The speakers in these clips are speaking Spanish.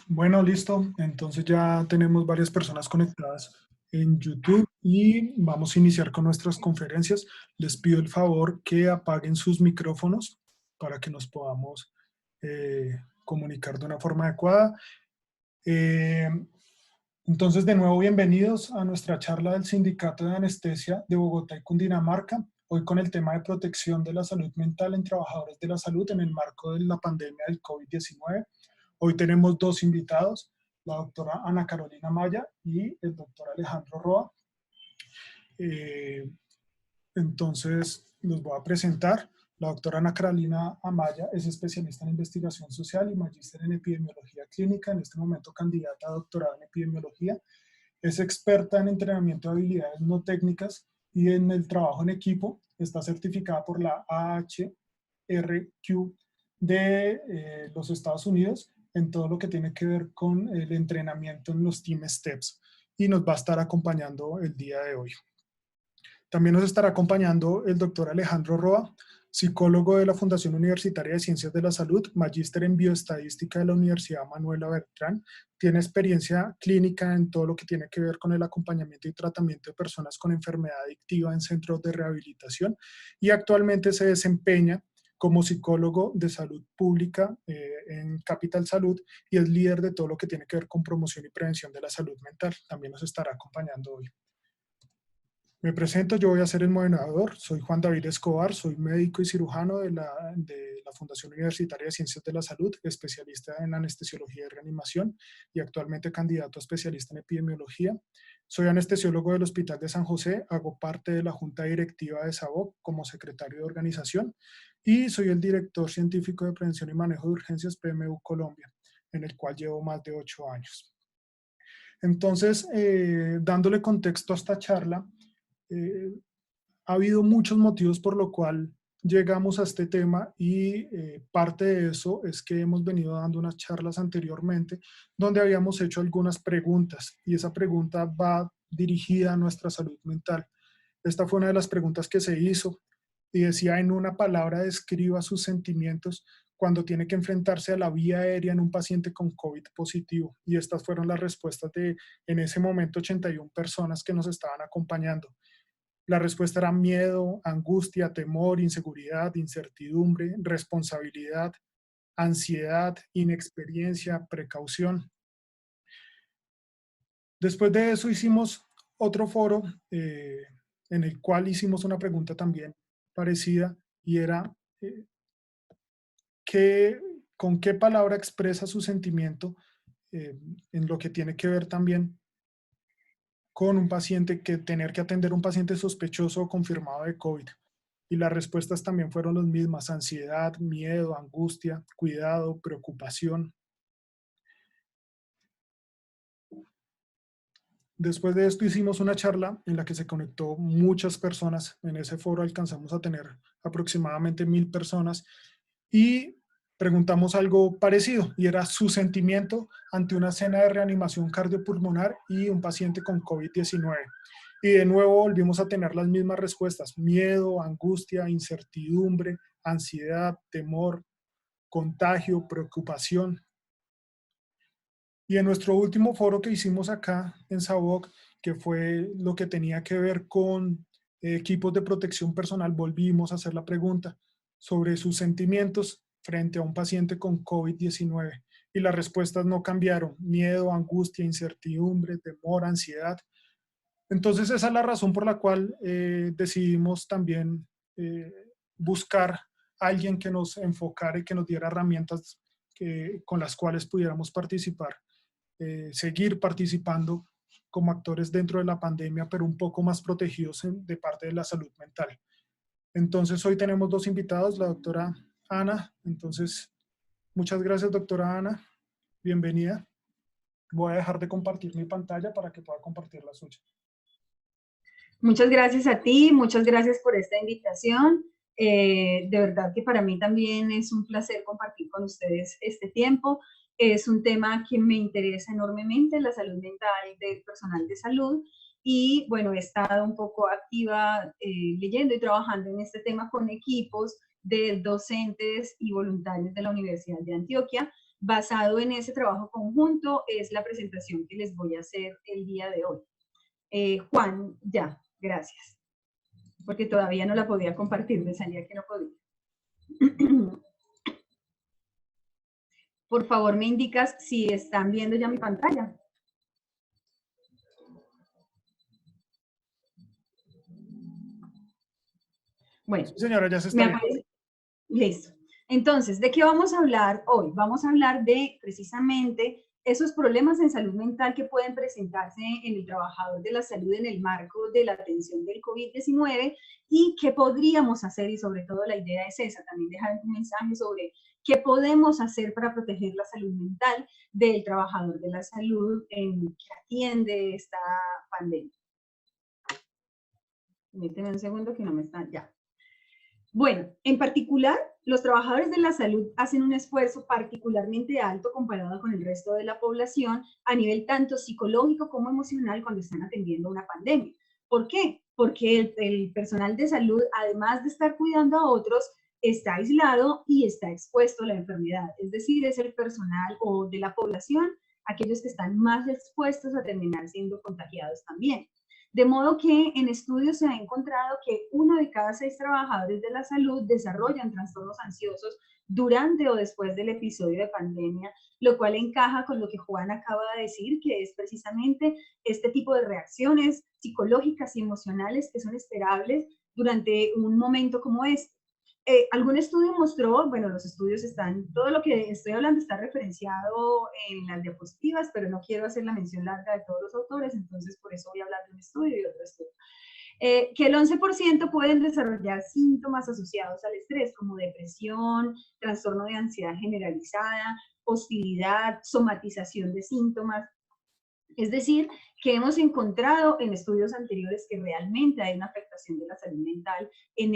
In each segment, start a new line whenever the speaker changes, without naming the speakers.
Bueno, listo. Entonces ya tenemos varias personas conectadas en YouTube y vamos a iniciar con nuestras conferencias. Les pido el favor que apaguen sus micrófonos para que nos podamos comunicar de una forma adecuada. Eh, entonces, de nuevo, bienvenidos a nuestra charla del Sindicato de Anestesia de Bogotá y Cundinamarca. Hoy con el tema de protección de la salud mental en trabajadores de la salud en el marco de la pandemia del COVID-19. Hoy tenemos dos invitados, la doctora Ana Carolina Maya y el doctor Alejandro Roa. Eh, entonces, los voy a presentar. La doctora Ana Carolina Amaya es especialista en investigación social y magíster en epidemiología clínica, en este momento candidata a doctorado en epidemiología. Es experta en entrenamiento de habilidades no técnicas y en el trabajo en equipo. Está certificada por la AHRQ de los Estados Unidos en todo lo que tiene que ver con el entrenamiento en los Team Steps y nos va a estar acompañando el día de hoy. También nos estará acompañando el doctor Alejandro Roa, psicólogo de la Fundación Universitaria de Ciencias de la Salud, magíster en bioestadística de la Universidad Manuela Bertrán. Tiene experiencia clínica en todo lo que tiene que ver con el acompañamiento y tratamiento de personas con enfermedad adictiva en centros de rehabilitación y actualmente se desempeña como psicólogo de salud pública en Capital Salud y es líder de todo lo que tiene que ver con promoción y prevención de la salud mental. También nos estará acompañando hoy. Me presento, yo voy a ser el moderador, soy Juan David Escobar, soy médico y cirujano de la Fundación Universitaria de Ciencias de la Salud, especialista en anestesiología y reanimación y actualmente candidato a especialista en epidemiología. Soy anestesiólogo del Hospital de San José, hago parte de la Junta Directiva de SABOC como secretario de organización y soy el director científico de prevención y manejo de urgencias PMU Colombia, en el cual llevo más de 8 años. Entonces, dándole contexto a esta charla, eh, ha habido muchos motivos por lo cual llegamos a este tema y parte de eso es que hemos venido dando unas charlas anteriormente donde habíamos hecho algunas preguntas y esa pregunta va dirigida a nuestra salud mental. Esta fue una de las preguntas que se hizo y decía: en una palabra describa sus sentimientos cuando tiene que enfrentarse a la vía aérea en un paciente con COVID positivo. Y estas fueron las respuestas de, en ese momento, 81 personas que nos estaban acompañando. La respuesta era miedo, angustia, temor, inseguridad, incertidumbre, responsabilidad, ansiedad, inexperiencia, precaución. Después de eso hicimos otro foro en el cual hicimos una pregunta también parecida y era eh, ¿qué, ¿con qué palabra expresa su sentimiento en lo que tiene que ver también con un paciente, que tener que atender a un paciente sospechoso o confirmado de COVID? Y las respuestas también fueron las mismas: ansiedad, miedo, angustia, cuidado, preocupación. Después de esto hicimos una charla en la que se conectó muchas personas. En ese foro alcanzamos a tener aproximadamente 1000 personas y preguntamos algo parecido y era su sentimiento ante una escena de reanimación cardiopulmonar y un paciente con COVID-19. Y de nuevo volvimos a tener las mismas respuestas: miedo, angustia, incertidumbre, ansiedad, temor, contagio, preocupación. Y en nuestro último foro que hicimos acá en SABOC, que fue lo que tenía que ver con equipos de protección personal, volvimos a hacer la pregunta sobre sus sentimientos frente a un paciente con COVID-19. Y las respuestas no cambiaron: miedo, angustia, incertidumbre, temor, ansiedad. Entonces esa es la razón por la cual decidimos también eh, buscar a alguien que nos enfocara y que nos diera herramientas con las cuales pudiéramos participar, seguir participando como actores dentro de la pandemia, pero un poco más protegidos de parte de la salud mental. Entonces hoy tenemos dos invitados, la doctora Ana. Entonces, muchas gracias, doctora Ana. Bienvenida. Voy a dejar de compartir mi pantalla para que pueda compartir la suya.
Muchas gracias a ti, muchas gracias por esta invitación. De verdad que para mí también es un placer compartir con ustedes este tiempo. Es un tema que me interesa enormemente, la salud mental del personal de salud. Y bueno, he estado un poco activa leyendo y trabajando en este tema con equipos de docentes y voluntarios de la Universidad de Antioquia. basado en ese trabajo conjunto es la presentación que les voy a hacer el día de hoy. Juan, ya, gracias, porque todavía no la podía compartir, me salía que no podía. Por favor, me indicas si están viendo ya mi pantalla. Bueno,
Sí, señora, ya se está
me
viendo.
aparece. Listo. Entonces, ¿de qué vamos a hablar hoy? Vamos a hablar de precisamente esos problemas en salud mental que pueden presentarse en el trabajador de la salud en el marco de la atención del COVID-19 y qué podríamos hacer, y sobre todo la idea es esa, también dejar un mensaje sobre qué podemos hacer para proteger la salud mental del trabajador de la salud que atiende esta pandemia. Permíteme un segundo que no me está ya. Bueno, en particular, los trabajadores de la salud hacen un esfuerzo particularmente alto comparado con el resto de la población a nivel tanto psicológico como emocional cuando están atendiendo una pandemia. ¿Por qué? Porque el personal de salud, además de estar cuidando a otros, está aislado y está expuesto a la enfermedad. Es decir, es el personal o de la población, aquellos que están más expuestos a terminar siendo contagiados también. De modo que en estudios se ha encontrado que 1 de cada 6 trabajadores de la salud desarrollan trastornos ansiosos durante o después del episodio de pandemia, lo cual encaja con lo que Juan acaba de decir, que es precisamente este tipo de reacciones psicológicas y emocionales que son esperables durante un momento como este. Algún estudio mostró, bueno, los estudios están, todo lo que estoy hablando está referenciado en las diapositivas, pero no quiero hacer la mención larga de todos los autores, entonces por eso voy a hablar de un estudio y otro estudio. Que el 11% pueden desarrollar síntomas asociados al estrés, como depresión, trastorno de ansiedad generalizada, hostilidad, somatización de síntomas. Es decir, que hemos encontrado en estudios anteriores que realmente hay una afectación de la salud mental en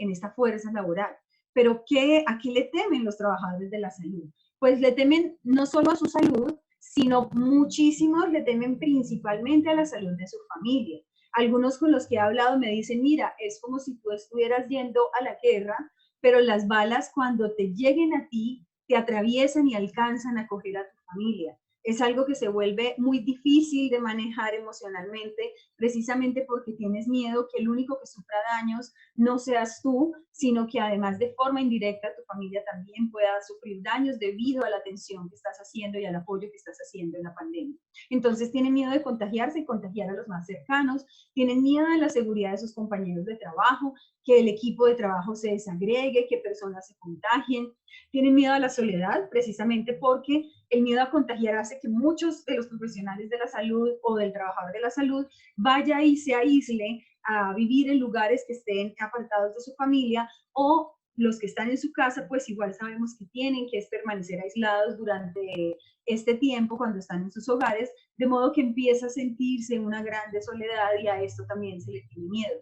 esta fuerza laboral. Pero ¿a qué le temen los trabajadores de la salud? Pues le temen no solo a su salud, sino muchísimos le temen principalmente a la salud de su familia. Algunos con los que he hablado me dicen, mira, es como si tú estuvieras yendo a la guerra, pero las balas cuando te lleguen a ti, te atraviesan y alcanzan a coger a tu familia. Es algo que se vuelve muy difícil de manejar emocionalmente, precisamente porque tienes miedo que el único que sufra daños no seas tú, sino que además de forma indirecta tu familia también pueda sufrir daños debido a la atención que estás haciendo y al apoyo que estás haciendo en la pandemia. Entonces tienen miedo de contagiarse y contagiar a los más cercanos, tienen miedo de la seguridad de sus compañeros de trabajo, que el equipo de trabajo se desagregue, que personas se contagien, tienen miedo a la soledad, precisamente porque el miedo a contagiar hace que muchos de los profesionales de la salud o del trabajador de la salud vaya y se aísle a vivir en lugares que estén apartados de su familia, o los que están en su casa, pues igual sabemos que tienen que permanecer aislados durante este tiempo cuando están en sus hogares, de modo que empieza a sentirse una grande soledad y a esto también se le tiene miedo.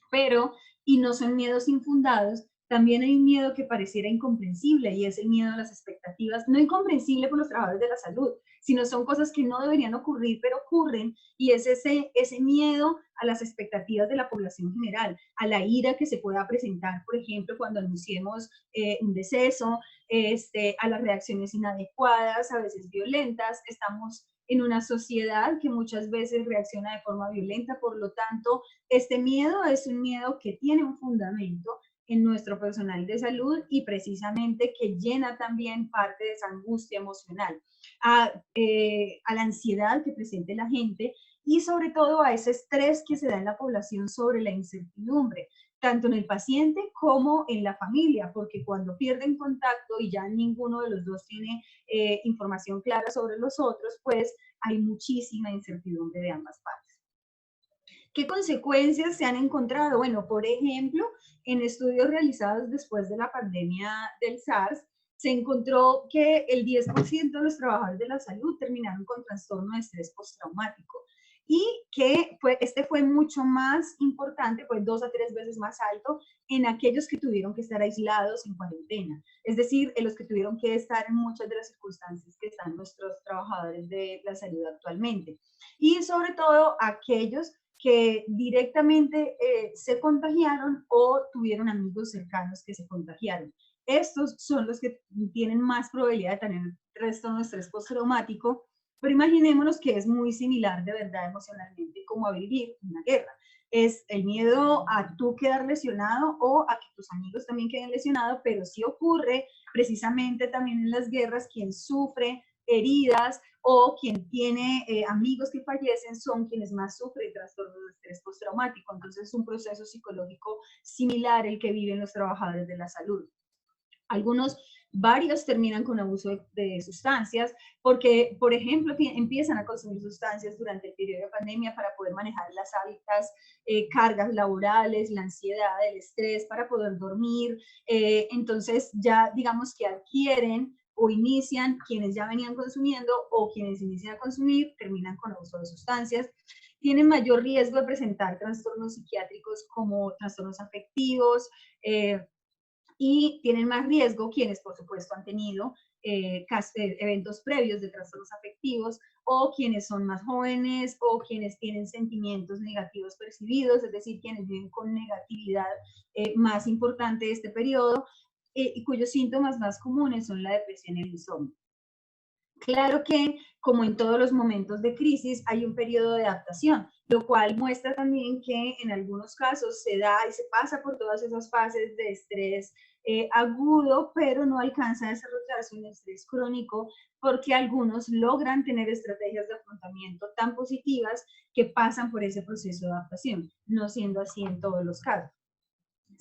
Pero, y no son miedos infundados, también hay un miedo que pareciera incomprensible y es el miedo a las expectativas, no incomprensible por los trabajadores de la salud, sino son cosas que no deberían ocurrir, pero ocurren, y es ese miedo a las expectativas de la población general, a la ira que se pueda presentar, por ejemplo, cuando anunciemos un deceso, a las reacciones inadecuadas, a veces violentas. Estamos en una sociedad que muchas veces reacciona de forma violenta, por lo tanto, este miedo es un miedo que tiene un fundamento en nuestro personal de salud y precisamente que llena también parte de esa angustia emocional, a la ansiedad que presente la gente y sobre todo a ese estrés que se da en la población sobre la incertidumbre, tanto en el paciente como en la familia, porque cuando pierden contacto y ya ninguno de los dos tiene información clara sobre los otros, pues hay muchísima incertidumbre de ambas partes. ¿Qué consecuencias se han encontrado? Bueno, por ejemplo, en estudios realizados después de la pandemia del SARS, se encontró que el 10% de los trabajadores de la salud terminaron con trastorno de estrés postraumático y que este fue mucho más importante, fue 2 a 3 veces más alto en aquellos que tuvieron que estar aislados en cuarentena, es decir, en los que tuvieron que estar en muchas de las circunstancias que están nuestros trabajadores de la salud actualmente. Y sobre todo aquellos que directamente se contagiaron o tuvieron amigos cercanos que se contagiaron. estos son los que tienen más probabilidad de tener trastorno de estrés postraumático, pero imaginémonos que es muy similar de verdad emocionalmente como a vivir una guerra. Es el miedo a tú quedar lesionado o a que tus amigos también queden lesionados, pero sí ocurre precisamente también en las guerras, quien sufre heridas o quien tiene amigos que fallecen son quienes más sufren trastornos de estrés postraumático. Entonces es un proceso psicológico similar el que viven los trabajadores de la salud. Varios terminan con abuso de sustancias porque, por ejemplo, empiezan a consumir sustancias durante el periodo de pandemia para poder manejar las altas cargas laborales, la ansiedad, el estrés, para poder dormir. Entonces ya digamos que adquieren o inician quienes ya venían consumiendo o quienes inician a consumir terminan con abuso de sustancias. Tienen mayor riesgo de presentar trastornos psiquiátricos como trastornos afectivos, y tienen más riesgo quienes, por supuesto, han tenido eventos previos de trastornos afectivos o quienes son más jóvenes o quienes tienen sentimientos negativos percibidos, es decir, quienes viven con negatividad más importante de este periodo y cuyos síntomas más comunes son la depresión y el insomnio. Claro que, como en todos los momentos de crisis, hay un periodo de adaptación, lo cual muestra también que en algunos casos se da y se pasa por todas esas fases de estrés agudo, pero no alcanza a desarrollarse un estrés crónico porque algunos logran tener estrategias de afrontamiento tan positivas que pasan por ese proceso de adaptación, no siendo así en todos los casos.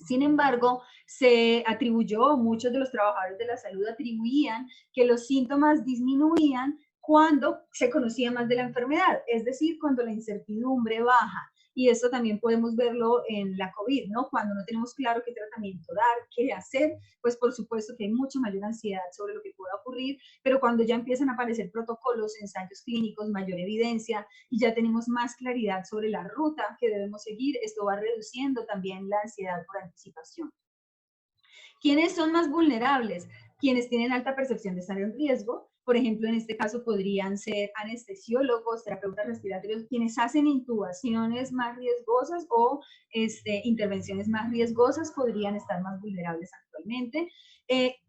Sin embargo, se atribuyó, muchos de los trabajadores de la salud atribuían que los síntomas disminuían cuando se conocía más de la enfermedad, es decir, cuando la incertidumbre baja. Y eso también podemos verlo en la COVID, ¿no? Cuando no tenemos claro qué tratamiento dar, qué hacer, pues por supuesto que hay mucha mayor ansiedad sobre lo que pueda ocurrir, pero cuando ya empiezan a aparecer protocolos, ensayos clínicos, mayor evidencia y ya tenemos más claridad sobre la ruta que debemos seguir, esto va reduciendo también la ansiedad por anticipación. ¿Quiénes son más vulnerables? Quienes tienen alta percepción de estar en riesgo. Por ejemplo, en este caso podrían ser anestesiólogos, terapeutas respiratorios, quienes hacen intubaciones más riesgosas o intervenciones más riesgosas podrían estar más vulnerables actualmente.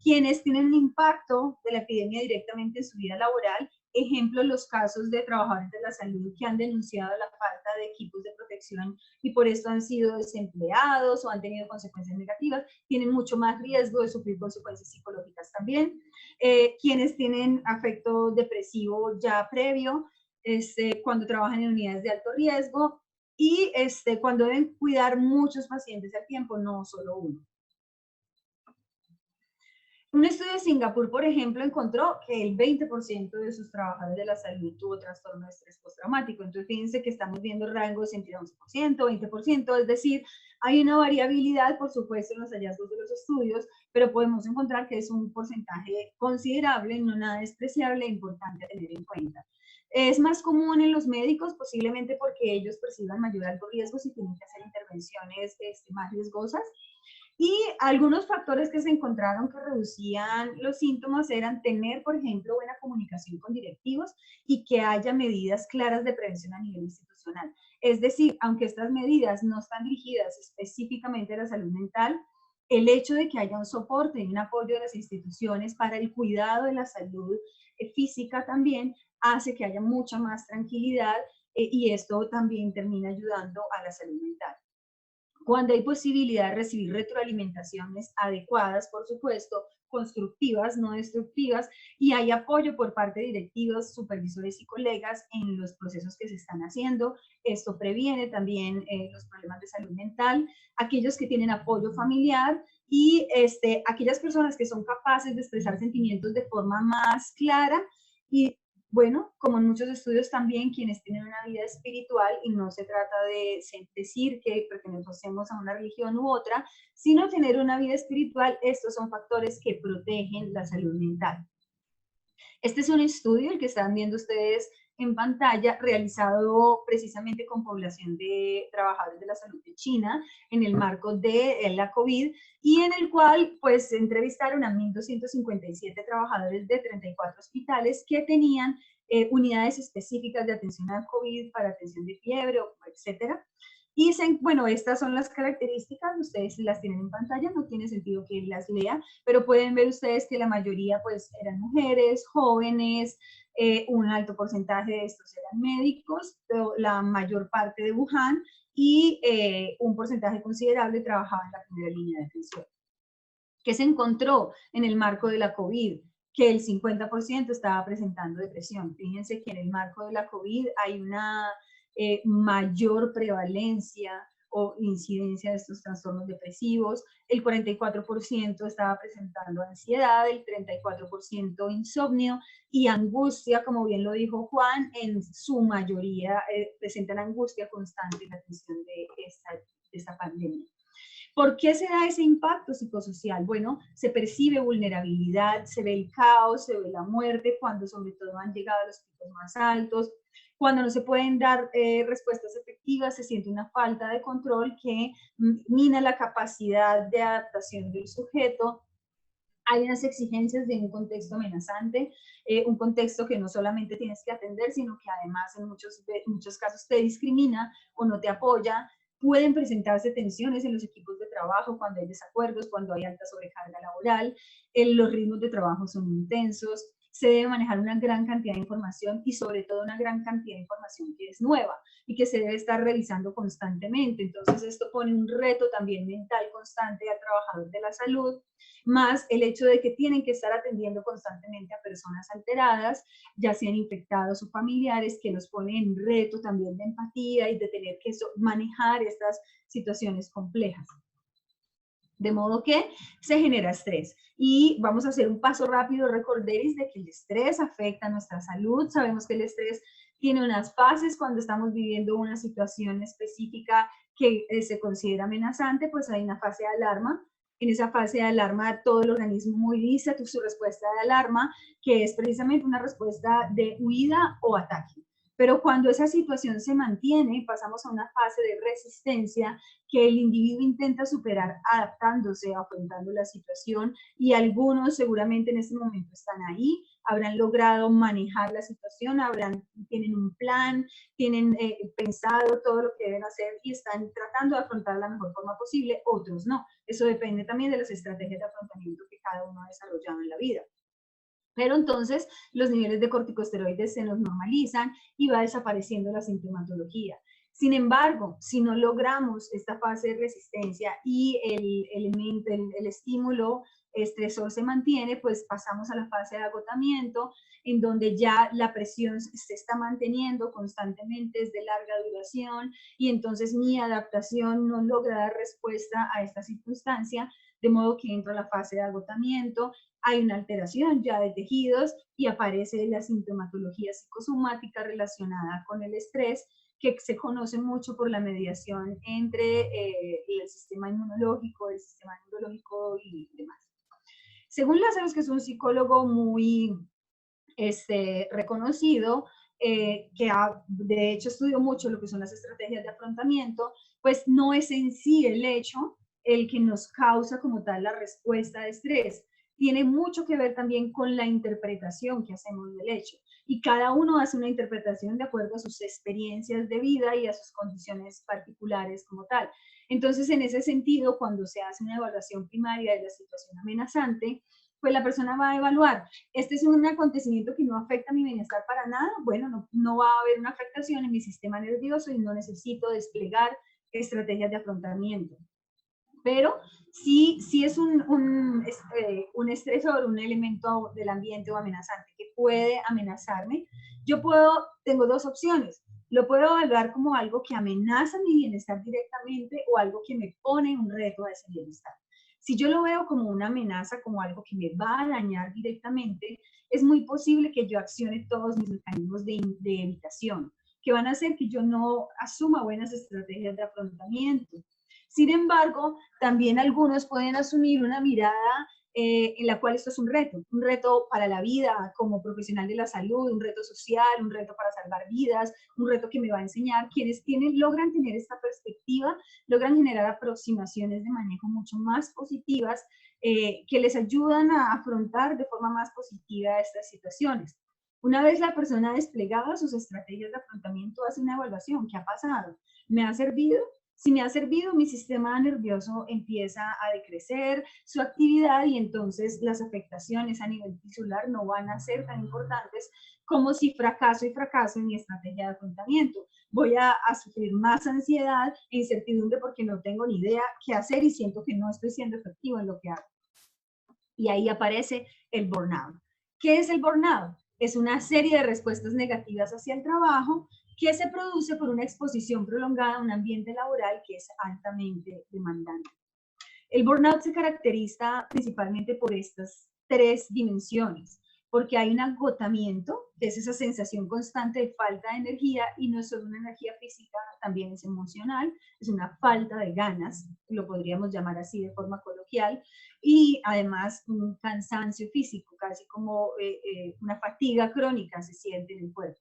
Quienes tienen un impacto de la epidemia directamente en su vida laboral, ejemplo, los casos de trabajadores de la salud que han denunciado la falta de equipos de protección y por esto han sido desempleados o han tenido consecuencias negativas, tienen mucho más riesgo de sufrir consecuencias psicológicas también. Quienes tienen afecto depresivo ya previo, cuando trabajan en unidades de alto riesgo y cuando deben cuidar muchos pacientes al tiempo, no solo uno. Un estudio de Singapur, por ejemplo, encontró que el 20% de sus trabajadores de la salud tuvo trastorno de estrés postraumático. Entonces, fíjense que estamos viendo rangos entre 11%, 20%, es decir, hay una variabilidad, por supuesto, en los hallazgos de los estudios, pero podemos encontrar que es un porcentaje considerable, no nada despreciable e importante a tener en cuenta. Es más común en los médicos, posiblemente porque ellos perciban mayor alto riesgo si tienen que hacer intervenciones más riesgosas. Y algunos factores que se encontraron que reducían los síntomas eran tener, por ejemplo, buena comunicación con directivos y que haya medidas claras de prevención a nivel institucional. Es decir, aunque estas medidas no están dirigidas específicamente a la salud mental, el hecho de que haya un soporte y un apoyo de las instituciones para el cuidado de la salud física también hace que haya mucha más tranquilidad y esto también termina ayudando a la salud mental. Cuando hay posibilidad de recibir retroalimentaciones adecuadas, por supuesto, constructivas, no destructivas, y hay apoyo por parte de directivos, supervisores y colegas en los procesos que se están haciendo. Esto previene también los problemas de salud mental. Aquellos que tienen apoyo familiar y aquellas personas que son capaces de expresar sentimientos de forma más clara y bueno, como en muchos estudios también, quienes tienen una vida espiritual, y no se trata de decir que pertenecemos a una religión u otra, sino tener una vida espiritual, estos son factores que protegen la salud mental. Este es un estudio, el que están viendo ustedes en pantalla, realizado precisamente con población de trabajadores de la salud de China en el marco de la COVID y en el cual pues entrevistaron a 1.257 trabajadores de 34 hospitales que tenían unidades específicas de atención al COVID para atención de fiebre, etcétera. Y bueno, estas son las características, ustedes las tienen en pantalla, no tiene sentido que las lea, pero pueden ver ustedes que la mayoría pues eran mujeres, jóvenes, un alto porcentaje de estos eran médicos, pero la mayor parte de Wuhan, y un porcentaje considerable trabajaba en la primera línea de atención. ¿Qué se encontró en el marco de la COVID? Que el 50% estaba presentando depresión. Fíjense que en el marco de la COVID hay una mayor prevalencia o incidencia de estos trastornos depresivos. El 44% estaba presentando ansiedad, el 34% insomnio y angustia, como bien lo dijo Juan, en su mayoría presentan angustia constante en la atención de esta pandemia. ¿Por qué se da ese impacto psicosocial? Bueno, se percibe vulnerabilidad, se ve el caos, se ve la muerte, cuando sobre todo han llegado a los picos más altos, cuando no se pueden dar respuestas efectivas, se siente una falta de control que mina la capacidad de adaptación del sujeto. Hay unas exigencias de un contexto amenazante, un contexto que no solamente tienes que atender, sino que además en muchos casos te discrimina o no te apoya. Pueden presentarse tensiones en los equipos de trabajo cuando hay desacuerdos, cuando hay alta sobrecarga laboral, los ritmos de trabajo son intensos, se debe manejar una gran cantidad de información y sobre todo una gran cantidad de información que es nueva y que se debe estar revisando constantemente. Entonces esto pone un reto también mental constante al trabajador de la salud, más el hecho de que tienen que estar atendiendo constantemente a personas alteradas, ya sean infectados o familiares, que los pone en reto también de empatía y de tener que manejar estas situaciones complejas. De modo que se genera estrés. Y vamos a hacer un paso rápido, recordéis de que el estrés afecta a nuestra salud. Sabemos que el estrés tiene unas fases. Cuando estamos viviendo una situación específica que se considera amenazante, pues hay una fase de alarma. En esa fase de alarma todo el organismo moviliza su respuesta de alarma, que es precisamente una respuesta de huida o ataque. Pero cuando esa situación se mantiene, pasamos a una fase de resistencia que el individuo intenta superar adaptándose, afrontando la situación, y algunos seguramente en este momento están ahí, habrán logrado manejar la situación, tienen un plan, tienen pensado todo lo que deben hacer y están tratando de afrontar de la mejor forma posible, otros no. Eso depende también de las estrategias de afrontamiento que cada uno ha desarrollado en la vida. Pero entonces los niveles de corticosteroides se nos normalizan y va desapareciendo la sintomatología. Sin embargo, si no logramos esta fase de resistencia y el estímulo estresor se mantiene, pues pasamos a la fase de agotamiento, en donde ya la presión se está manteniendo constantemente, es de larga duración, y entonces mi adaptación no logra dar respuesta a esta circunstancia, de modo que entra la fase de agotamiento, hay una alteración ya de tejidos y aparece la sintomatología psicosomática relacionada con el estrés, que se conoce mucho por la mediación entre el sistema inmunológico, y demás. Según Lazarus, que es un psicólogo muy reconocido, que de hecho estudió mucho lo que son las estrategias de afrontamiento, pues no es en sí el hecho el que nos causa como tal la respuesta de estrés. Tiene mucho que ver también con la interpretación que hacemos del hecho. Y cada uno hace una interpretación de acuerdo a sus experiencias de vida y a sus condiciones particulares como tal. Entonces, en ese sentido, cuando se hace una evaluación primaria de la situación amenazante, pues la persona va a evaluar, este es un acontecimiento que no afecta a mi bienestar para nada, bueno, no va a haber una afectación en mi sistema nervioso y no necesito desplegar estrategias de afrontamiento. Pero sí es un estresor, un elemento del ambiente o amenazante que puede amenazarme. Tengo dos opciones. Lo puedo evaluar como algo que amenaza mi bienestar directamente o algo que me pone un reto a ese bienestar. Si yo lo veo como una amenaza, como algo que me va a dañar directamente, es muy posible que yo accione todos mis mecanismos de evitación, que van a hacer que yo no asuma buenas estrategias de afrontamiento. Sin embargo, también algunos pueden asumir una mirada en la cual esto es un reto para la vida como profesional de la salud, un reto social, un reto para salvar vidas, un reto que me va a enseñar. Quienes logran tener esta perspectiva, logran generar aproximaciones de manejo mucho más positivas que les ayudan a afrontar de forma más positiva estas situaciones. Una vez la persona ha desplegado sus estrategias de afrontamiento, hace una evaluación. ¿Qué ha pasado? ¿Me ha servido? Si me ha servido, mi sistema nervioso empieza a decrecer su actividad y entonces las afectaciones a nivel tisular no van a ser tan importantes como si fracaso y fracaso en mi estrategia de afrontamiento. Voy a sufrir más ansiedad e incertidumbre porque no tengo ni idea qué hacer y siento que no estoy siendo efectivo en lo que hago. Y ahí aparece el burnout. ¿Qué es el burnout? Es una serie de respuestas negativas hacia el trabajo que se produce por una exposición prolongada a un ambiente laboral que es altamente demandante. El burnout se caracteriza principalmente por estas tres dimensiones, porque hay un agotamiento, que es esa sensación constante de falta de energía, y no es solo una energía física, también es emocional, es una falta de ganas, lo podríamos llamar así de forma coloquial, y además un cansancio físico, casi como una fatiga crónica se siente en el cuerpo.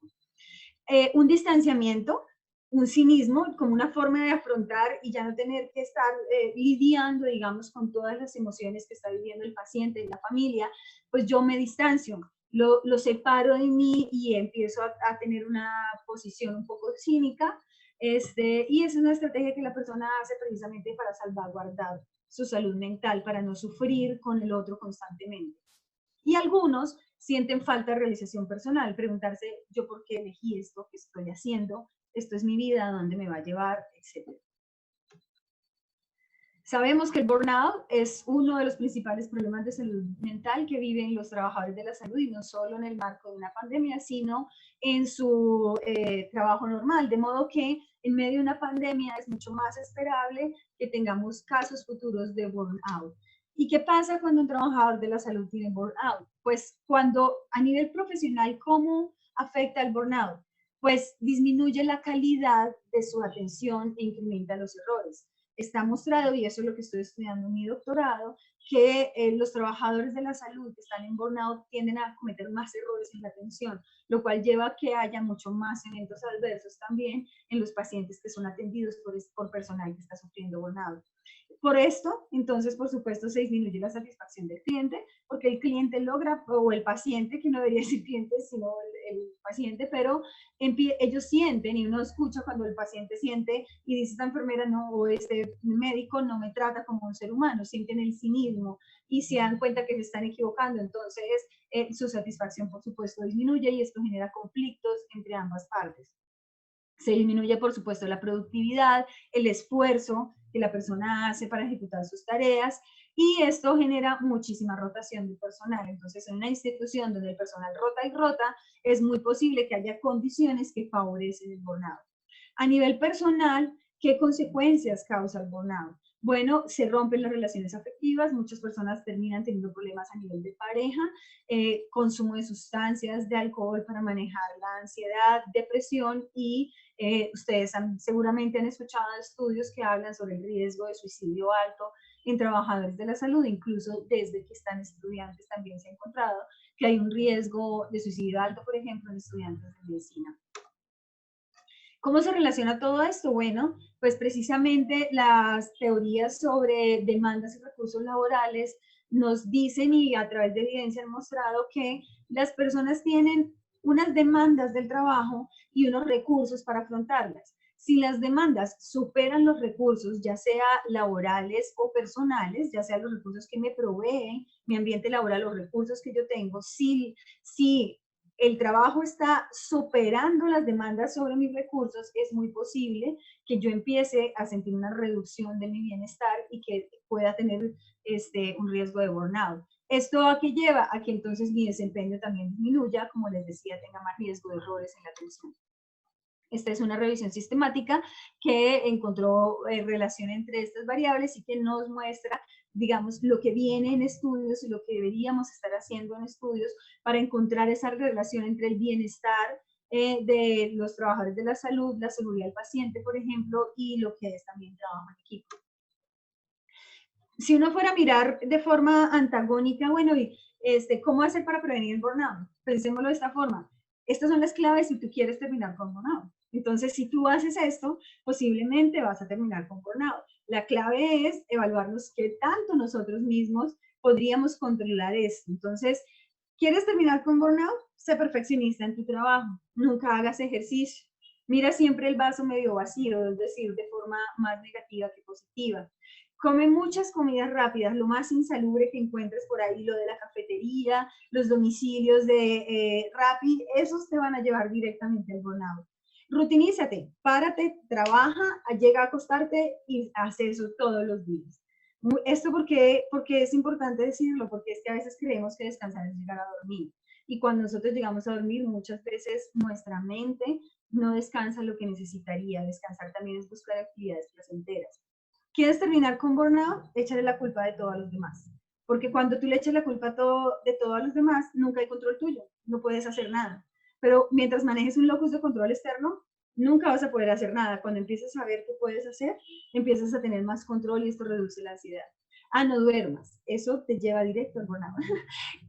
Un distanciamiento, un cinismo, como una forma de afrontar y ya no tener que estar lidiando, digamos, con todas las emociones que está viviendo el paciente y la familia, pues yo me distancio, lo separo de mí y empiezo a tener una posición un poco cínica, y es una estrategia que la persona hace precisamente para salvaguardar su salud mental, para no sufrir con el otro constantemente. Y algunos sienten falta de realización personal, preguntarse yo por qué elegí esto que estoy haciendo, esto es mi vida, ¿a dónde me va a llevar?, etc. Sabemos que el burnout es uno de los principales problemas de salud mental que viven los trabajadores de la salud, y no solo en el marco de una pandemia, sino en su trabajo normal, de modo que en medio de una pandemia es mucho más esperable que tengamos casos futuros de burnout. ¿Y qué pasa cuando un trabajador de la salud tiene burnout? Pues cuando a nivel profesional, ¿cómo afecta el burnout? Pues disminuye la calidad de su atención e incrementa los errores. Está mostrado, y eso es lo que estoy estudiando en mi doctorado, que los trabajadores de la salud que están en burnout tienden a cometer más errores en la atención, lo cual lleva a que haya mucho más eventos adversos también en los pacientes que son atendidos por personal que está sufriendo burnout. Por esto, entonces, por supuesto, se disminuye la satisfacción del cliente, porque el cliente logra, o el paciente, que no debería ser cliente, sino el paciente, pero ellos sienten, y uno escucha cuando el paciente siente y dice, esta enfermera no, o este médico no me trata como un ser humano, sienten el cinismo y se dan cuenta que se están equivocando, entonces su satisfacción, por supuesto, disminuye, y esto genera conflictos entre ambas partes. Se disminuye, por supuesto, la productividad, el esfuerzo que la persona hace para ejecutar sus tareas, y esto genera muchísima rotación de personal. Entonces, en una institución donde el personal rota y rota, es muy posible que haya condiciones que favorecen el burnout. A nivel personal, ¿qué consecuencias causa el burnout? Bueno, se rompen las relaciones afectivas, muchas personas terminan teniendo problemas a nivel de pareja, consumo de sustancias, de alcohol para manejar la ansiedad, depresión, y ustedes seguramente han escuchado estudios que hablan sobre el riesgo de suicidio alto en trabajadores de la salud, incluso desde que están estudiantes también se ha encontrado que hay un riesgo de suicidio alto, por ejemplo, en estudiantes de medicina. ¿Cómo se relaciona todo esto? Bueno, pues precisamente las teorías sobre demandas y recursos laborales nos dicen, y a través de evidencia han mostrado, que las personas tienen unas demandas del trabajo y unos recursos para afrontarlas. Si las demandas superan los recursos, ya sea laborales o personales, ya sea los recursos que me proveen mi ambiente laboral, los recursos que yo tengo, si el trabajo está superando las demandas sobre mis recursos, es muy posible que yo empiece a sentir una reducción de mi bienestar y que pueda tener un riesgo de burnout. ¿Esto a qué lleva? A que entonces mi desempeño también disminuya, como les decía, tenga más riesgo de errores en la atención. Esta es una revisión sistemática que encontró relación entre estas variables y que nos muestra, digamos, lo que viene en estudios y lo que deberíamos estar haciendo en estudios para encontrar esa relación entre el bienestar de los trabajadores de la salud, la seguridad del paciente, por ejemplo, y lo que es también trabajo en equipo. Si uno fuera a mirar de forma antagónica, bueno, ¿cómo hacer para prevenir el burnout? Pensémoslo de esta forma. Estas son las claves si tú quieres terminar con burnout. Entonces, si tú haces esto, posiblemente vas a terminar con burnout. La clave es evaluarnos qué tanto nosotros mismos podríamos controlar esto. Entonces, ¿quieres terminar con burnout? Sé perfeccionista en tu trabajo. Nunca hagas ejercicio. Mira siempre el vaso medio vacío, es decir, de forma más negativa que positiva. Come muchas comidas rápidas, lo más insalubre que encuentres por ahí, lo de la cafetería, los domicilios de Rappi, esos te van a llevar directamente al burnout. Rutinízate, párate, trabaja, llega a acostarte y haz eso todos los días. Esto porque es importante decirlo, porque es que a veces creemos que descansar es llegar a dormir. Y cuando nosotros llegamos a dormir, muchas veces nuestra mente no descansa lo que necesitaría. Descansar también es buscar actividades placenteras. ¿Quieres terminar con burnout? Échale la culpa de todo a los demás. Porque cuando tú le echas la culpa de todo a los demás, nunca hay control tuyo. No puedes hacer nada. Pero mientras manejes un locus de control externo, nunca vas a poder hacer nada. Cuando empiezas a ver qué puedes hacer, empiezas a tener más control y esto reduce la ansiedad. No duermas. Eso te lleva directo al burnout.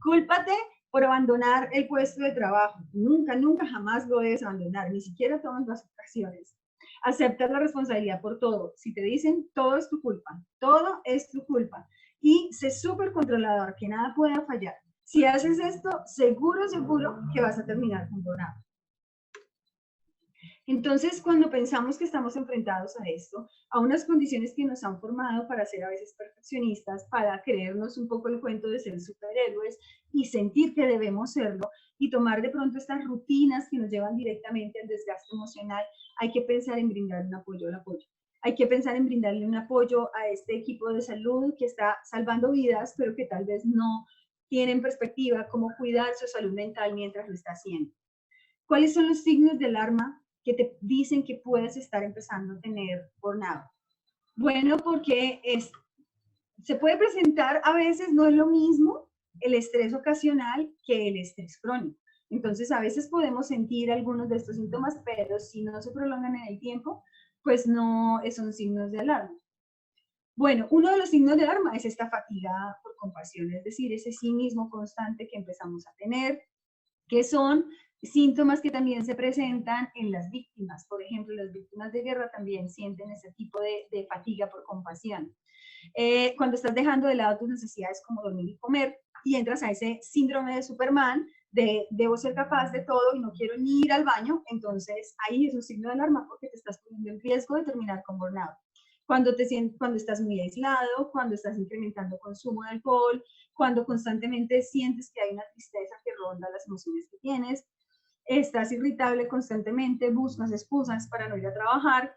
Cúlpate por abandonar el puesto de trabajo. Nunca, nunca, jamás lo debes abandonar. Ni siquiera tomas las ocasiones. Aceptar la responsabilidad por todo. Si te dicen, todo es tu culpa. Todo es tu culpa. Y sé súper controlador, que nada pueda fallar. Si haces esto, seguro, seguro que vas a terminar con burnout. Entonces, cuando pensamos que estamos enfrentados a esto, a unas condiciones que nos han formado para ser a veces perfeccionistas, para creernos un poco el cuento de ser superhéroes y sentir que debemos serlo y tomar de pronto estas rutinas que nos llevan directamente al desgaste emocional, hay que pensar en brindar un apoyo al apoyo. Hay que pensar en brindarle un apoyo a este equipo de salud que está salvando vidas, pero que tal vez no tienen perspectiva cómo cuidar su salud mental mientras lo está haciendo. ¿Cuáles son los signos de alarma que te dicen que puedes estar empezando a tener burnout? Bueno, porque se puede presentar a veces, no es lo mismo el estrés ocasional que el estrés crónico. Entonces, a veces podemos sentir algunos de estos síntomas, pero si no se prolongan en el tiempo, pues no son signos de alarma. Bueno, uno de los signos de alarma es esta fatiga por compasión, es decir, ese cinismo constante que empezamos a tener, que son síntomas que también se presentan en las víctimas. Por ejemplo, las víctimas de guerra también sienten ese tipo de fatiga por compasión. Cuando estás dejando de lado tus necesidades como dormir y comer y entras a ese síndrome de Superman, de debo ser capaz de todo y no quiero ni ir al baño, entonces ahí es un signo de alarma porque te estás poniendo en riesgo de terminar con burnout. Cuando estás muy aislado, cuando estás incrementando consumo de alcohol, cuando constantemente sientes que hay una tristeza que ronda las emociones que tienes, estás irritable constantemente, buscas excusas para no ir a trabajar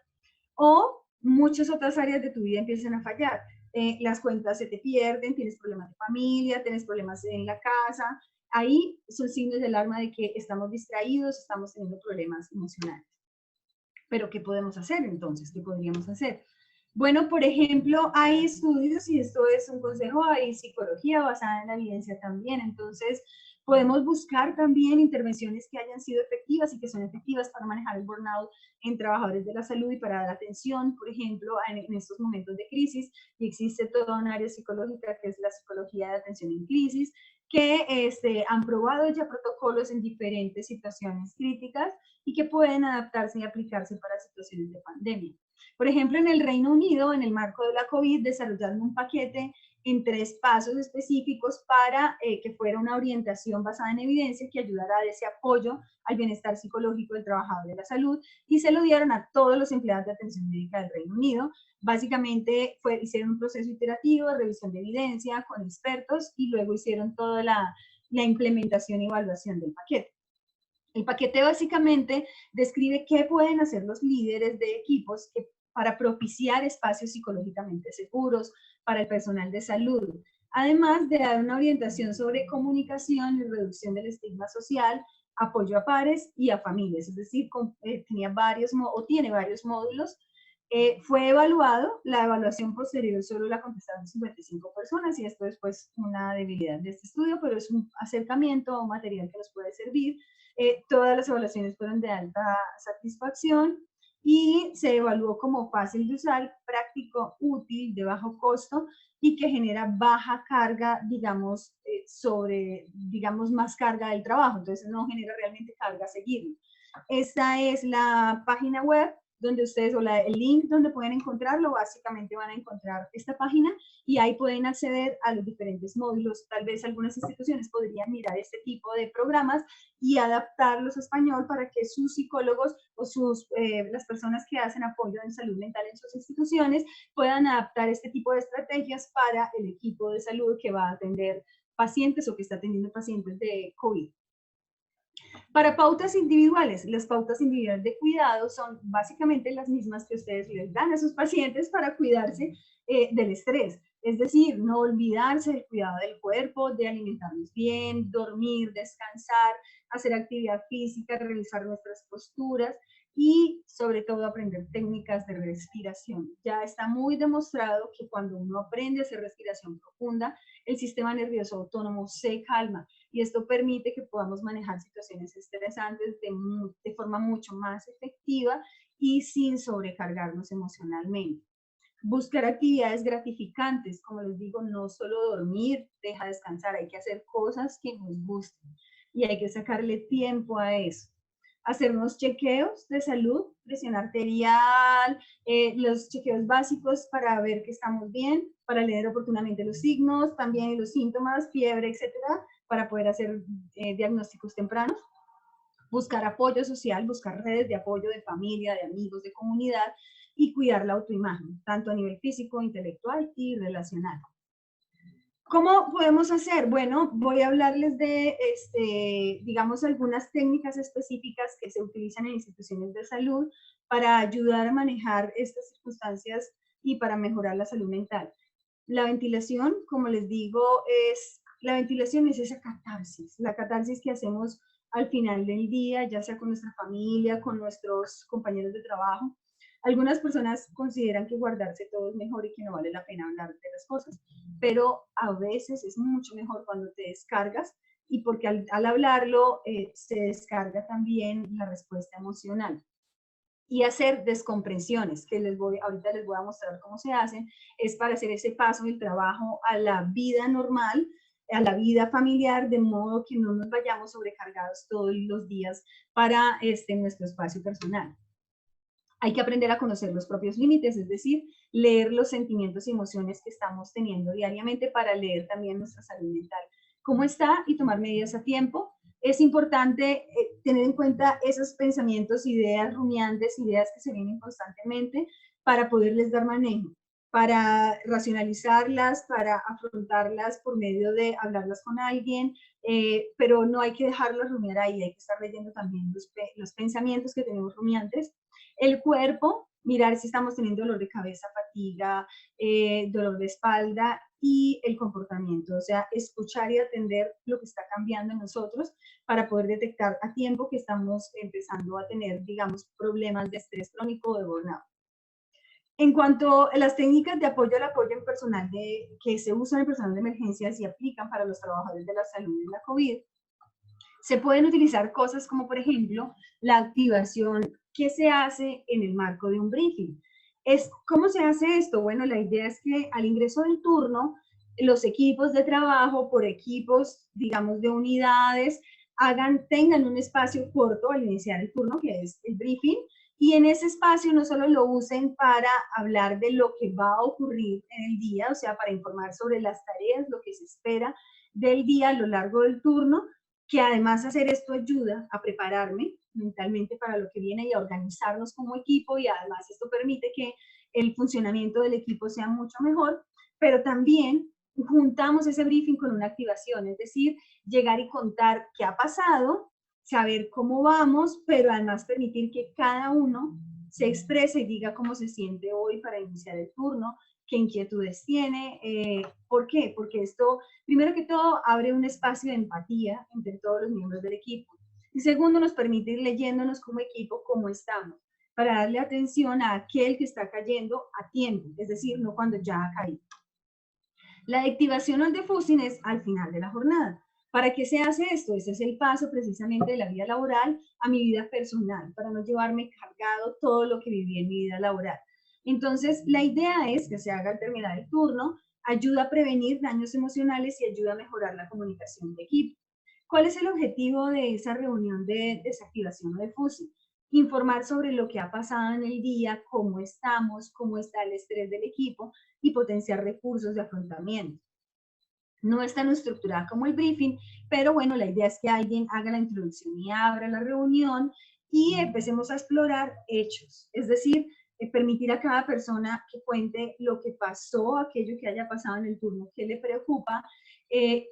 o muchas otras áreas de tu vida empiezan a fallar. Las cuentas se te pierden, tienes problemas de familia, tienes problemas en la casa. Ahí son signos de alarma de que estamos distraídos, estamos teniendo problemas emocionales. Pero ¿qué podemos hacer entonces? ¿Qué podríamos hacer? Bueno, por ejemplo, hay estudios, y esto es un consejo, hay psicología basada en la evidencia también, entonces podemos buscar también intervenciones que hayan sido efectivas y que son efectivas para manejar el burnout en trabajadores de la salud y para dar atención, por ejemplo, en estos momentos de crisis, y existe toda un área psicológica que es la psicología de atención en crisis, que han probado ya protocolos en diferentes situaciones críticas y que pueden adaptarse y aplicarse para situaciones de pandemia. Por ejemplo, en el Reino Unido, en el marco de la COVID, desarrollaron un paquete en 3 pasos específicos para que fuera una orientación basada en evidencia que ayudara a ese apoyo al bienestar psicológico del trabajador de la salud y se lo dieron a todos los empleados de atención médica del Reino Unido. Básicamente hicieron un proceso iterativo de revisión de evidencia con expertos y luego hicieron toda la implementación y evaluación del paquete. El paquete básicamente describe qué pueden hacer los líderes de equipos para propiciar espacios psicológicamente seguros para el personal de salud, además de dar una orientación sobre comunicación y reducción del estigma social, apoyo a pares y a familias, es decir, tiene varios módulos. Fue evaluado, la evaluación posterior solo la contestaron 55 personas y esto es pues una debilidad de este estudio, pero es un acercamiento a un material que nos puede servir. Todas las evaluaciones fueron de alta satisfacción y se evaluó como fácil de usar, práctico, útil, de bajo costo y que genera baja carga, digamos, más carga del trabajo, entonces no genera realmente carga seguirlo. Esta es la página web donde ustedes, o el link donde pueden encontrarlo, básicamente van a encontrar esta página y ahí pueden acceder a los diferentes módulos. Tal vez algunas instituciones podrían mirar este tipo de programas y adaptarlos a español para que sus psicólogos o las personas que hacen apoyo en salud mental en sus instituciones puedan adaptar este tipo de estrategias para el equipo de salud que va a atender pacientes o que está atendiendo pacientes de COVID. Para pautas individuales, las pautas individuales de cuidado son básicamente las mismas que ustedes les dan a sus pacientes para cuidarse del estrés. Es decir, no olvidarse del cuidado del cuerpo, de alimentarnos bien, dormir, descansar, hacer actividad física, realizar nuestras posturas y sobre todo aprender técnicas de respiración. Ya está muy demostrado que cuando uno aprende a hacer respiración profunda, el sistema nervioso autónomo se calma y esto permite que podamos manejar situaciones estresantes de forma mucho más efectiva y sin sobrecargarnos emocionalmente. Buscar actividades gratificantes, como les digo, no solo dormir, deja descansar, hay que hacer cosas que nos gusten y hay que sacarle tiempo a eso. Hacernos chequeos de salud, presión arterial, los chequeos básicos para ver que estamos bien, para leer oportunamente los signos, también los síntomas, fiebre, etcétera, para poder hacer diagnósticos tempranos. Buscar apoyo social, buscar redes de apoyo de familia, de amigos, de comunidad y cuidar la autoimagen, tanto a nivel físico, intelectual y relacional. ¿Cómo podemos hacer? Bueno, voy a hablarles de, digamos, algunas técnicas específicas que se utilizan en instituciones de salud para ayudar a manejar estas circunstancias y para mejorar la salud mental. La ventilación, como les digo, la ventilación es esa catarsis, la catarsis que hacemos al final del día, ya sea con nuestra familia, con nuestros compañeros de trabajo. Algunas personas consideran que guardarse todo es mejor y que no vale la pena hablar de las cosas, pero a veces es mucho mejor cuando te descargas y porque al hablarlo se descarga también la respuesta emocional. Y hacer descompresiones, que ahorita les voy a mostrar cómo se hacen, es para hacer ese paso del trabajo a la vida normal, a la vida familiar, de modo que no nos vayamos sobrecargados todos los días para nuestro espacio personal. Hay que aprender a conocer los propios límites, es decir, leer los sentimientos y emociones que estamos teniendo diariamente para leer también nuestra salud mental. ¿Cómo está? Y tomar medidas a tiempo. Es importante tener en cuenta esos pensamientos, ideas rumiantes, ideas que se vienen constantemente para poderles dar manejo, para racionalizarlas, para afrontarlas por medio de hablarlas con alguien, pero no hay que dejarlas rumiar ahí, hay que estar leyendo también los pensamientos que tenemos rumiantes. El cuerpo, mirar si estamos teniendo dolor de cabeza, fatiga, dolor de espalda y el comportamiento, o sea, escuchar y atender lo que está cambiando en nosotros para poder detectar a tiempo que estamos empezando a tener, digamos, problemas de estrés crónico o de burnout. En cuanto a las técnicas de apoyo al apoyo en personal que se usan en personal de emergencias y aplican para los trabajadores de la salud en la COVID, se pueden utilizar cosas como, por ejemplo, la activación que se hace en el marco de un briefing. ¿Cómo se hace esto? Bueno, la idea es que al ingreso del turno, los equipos de trabajo por equipos, digamos, de unidades, tengan un espacio corto al iniciar el turno, que es el briefing, y en ese espacio no solo lo usen para hablar de lo que va a ocurrir en el día, o sea, para informar sobre las tareas, lo que se espera del día a lo largo del turno, que además hacer esto ayuda a prepararme mentalmente para lo que viene y a organizarnos como equipo y además esto permite que el funcionamiento del equipo sea mucho mejor, pero también juntamos ese briefing con una activación, es decir, llegar y contar qué ha pasado, saber cómo vamos, pero además permitir que cada uno se exprese y diga cómo se siente hoy para iniciar el turno, qué inquietudes tiene. ¿Por qué? Porque esto, primero que todo, abre un espacio de empatía entre todos los miembros del equipo. Y segundo, nos permite ir leyéndonos como equipo cómo estamos, para darle atención a aquel que está cayendo a tiempo, es decir, no cuando ya ha caído. La activación o el defusing es al final de la jornada. ¿Para qué se hace esto? Ese es el paso precisamente de la vida laboral a mi vida personal, para no llevarme cargado todo lo que viví en mi vida laboral. Entonces, la idea es que se haga al terminar el turno, ayuda a prevenir daños emocionales y ayuda a mejorar la comunicación de equipo. ¿Cuál es el objetivo de esa reunión de desactivación o defusing? informar sobre lo que ha pasado en el día, cómo estamos, cómo está el estrés del equipo y potenciar recursos de afrontamiento. No es tan estructurada como el briefing, pero bueno, la idea es que alguien haga la introducción y abra la reunión y empecemos a explorar hechos, es decir, permitir a cada persona que cuente lo que pasó, aquello que haya pasado en el turno que le preocupa,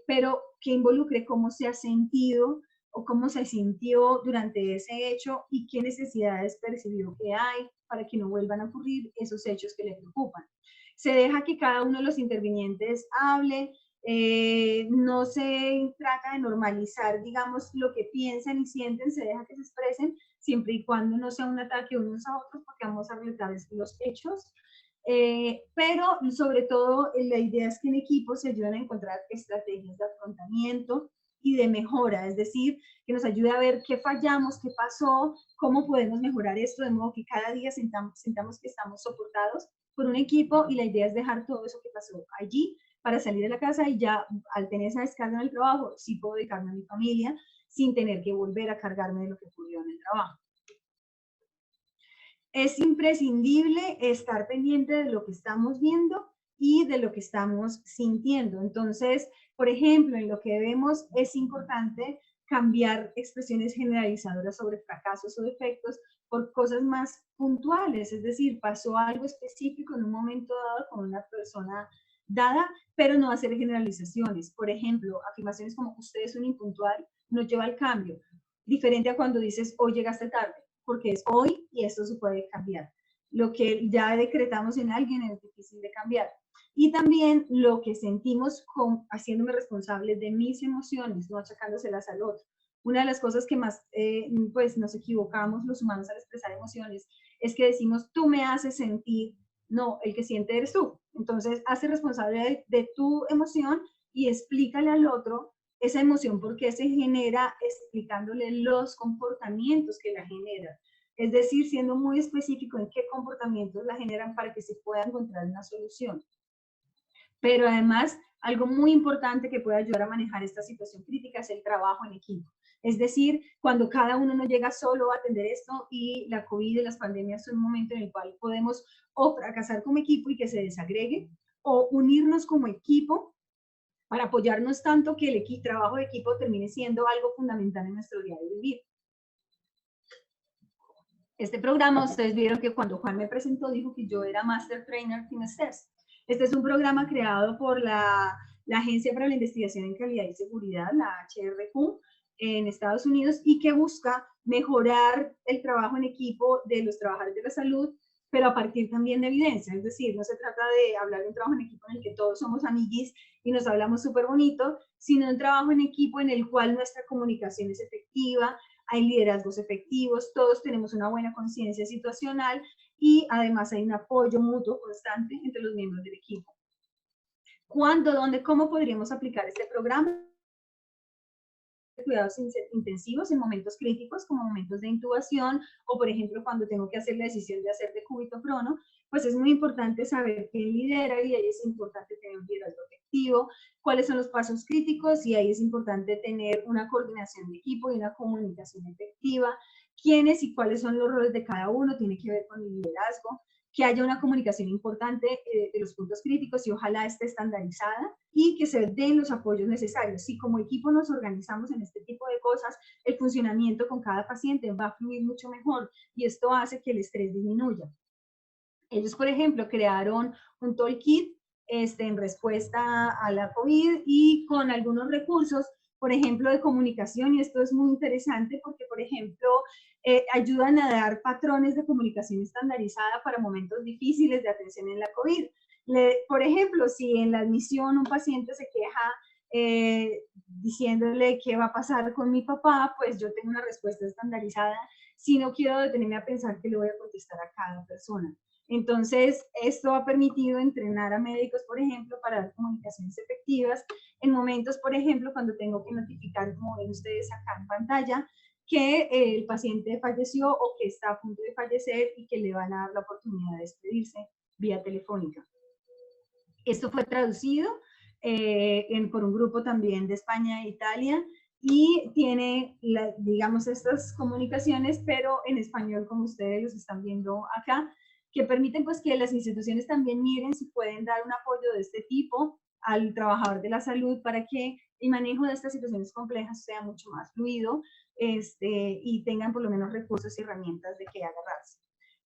pero que involucre cómo se ha sentido o cómo se sintió durante ese hecho y qué necesidades percibió que hay para que no vuelvan a ocurrir esos hechos que le preocupan. Se deja que cada uno de los intervinientes hable, no se trata de normalizar, digamos, lo que piensan y sienten, se deja que se expresen, siempre y cuando no sea un ataque unos a otros, porque vamos a relatar los hechos. Pero sobre todo la idea es que en equipo se ayuden a encontrar estrategias de afrontamiento y de mejora, es decir, que nos ayude a ver qué fallamos, qué pasó, cómo podemos mejorar esto, de modo que cada día sintamos que estamos soportados por un equipo, y la idea es dejar todo eso que pasó allí para salir de la casa y ya al tener esa descarga en el trabajo, sí puedo dedicarme a mi familia sin tener que volver a cargarme de lo que ocurrió en el trabajo. Es imprescindible estar pendiente de lo que estamos viendo y de lo que estamos sintiendo. Entonces, por ejemplo, en lo que vemos es importante cambiar expresiones generalizadoras sobre fracasos o defectos por cosas más puntuales, es decir, pasó algo específico en un momento dado con una persona dada, pero no hacer generalizaciones. Por ejemplo, afirmaciones como usted es un impuntual no lleva al cambio, diferente a cuando dices hoy llegaste tarde, porque es hoy y esto se puede cambiar. Lo que ya decretamos en alguien es difícil de cambiar. Y también lo que sentimos haciéndome responsable de mis emociones, no achacándoselas al otro. Una de las cosas que más pues nos equivocamos los humanos al expresar emociones es que decimos, tú me haces sentir. No, el que siente eres tú. Entonces, hazte responsable de tu emoción y explícale al otro esa emoción por qué se genera, explicándole los comportamientos que la generan. Es decir, siendo muy específico en qué comportamientos la generan para que se pueda encontrar una solución. Pero además, algo muy importante que puede ayudar a manejar esta situación crítica es el trabajo en equipo. Es decir, cuando cada uno no llega solo a atender esto, y la COVID y las pandemias son un momento en el cual podemos o fracasar como equipo y que se desagregue, o unirnos como equipo para apoyarnos tanto que el trabajo de equipo termine siendo algo fundamental en nuestro diario vivir. Este programa, ustedes vieron que cuando Juan me presentó dijo que yo era Master Trainer Team Test. Este es un programa creado por la Agencia para la Investigación en Calidad y Seguridad, la HRQ, en Estados Unidos, y que busca mejorar el trabajo en equipo de los trabajadores de la salud, pero a partir también de evidencia. Es decir, no se trata de hablar de un trabajo en equipo en el que todos somos amiguis y nos hablamos súper bonito, sino un trabajo en equipo en el cual nuestra comunicación es efectiva, hay liderazgos efectivos, todos tenemos una buena conciencia situacional y además hay un apoyo mutuo constante entre los miembros del equipo. ¿Cuándo, dónde, cómo podríamos aplicar este programa? Cuidados intensivos en momentos críticos como momentos de intubación, o por ejemplo cuando tengo que hacer la decisión de hacer decúbito crono, pues es muy importante saber quién lidera, y ahí es importante tener un liderazgo efectivo, cuáles son los pasos críticos, y ahí es importante tener una coordinación de equipo y una comunicación efectiva, quiénes y cuáles son los roles de cada uno, tiene que ver con el liderazgo, que haya una comunicación importante de los puntos críticos y ojalá esté estandarizada, y que se den los apoyos necesarios. Si como equipo nos organizamos en este tipo de cosas, el funcionamiento con cada paciente va a fluir mucho mejor y esto hace que el estrés disminuya. Ellos, por ejemplo, crearon un toolkit en respuesta a la COVID y con algunos recursos, por ejemplo, de comunicación, y esto es muy interesante porque, por ejemplo, ayudan a dar patrones de comunicación estandarizada para momentos difíciles de atención en la COVID. Por ejemplo, si en la admisión un paciente se queja diciéndole qué va a pasar con mi papá, pues yo tengo una respuesta estandarizada, si no quiero detenerme a pensar qué le voy a contestar a cada persona. Entonces, esto ha permitido entrenar a médicos, por ejemplo, para dar comunicaciones efectivas en momentos, por ejemplo, cuando tengo que notificar, como ven ustedes acá en pantalla, que el paciente falleció o que está a punto de fallecer y que le van a dar la oportunidad de despedirse vía telefónica. Esto fue traducido por un grupo también de España e Italia, y tiene, digamos, estas comunicaciones, pero en español, como ustedes los están viendo acá, que permiten pues que las instituciones también miren si pueden dar un apoyo de este tipo al trabajador de la salud para que el manejo de estas situaciones complejas sea mucho más fluido, y tengan por lo menos recursos y herramientas de que agarrarse.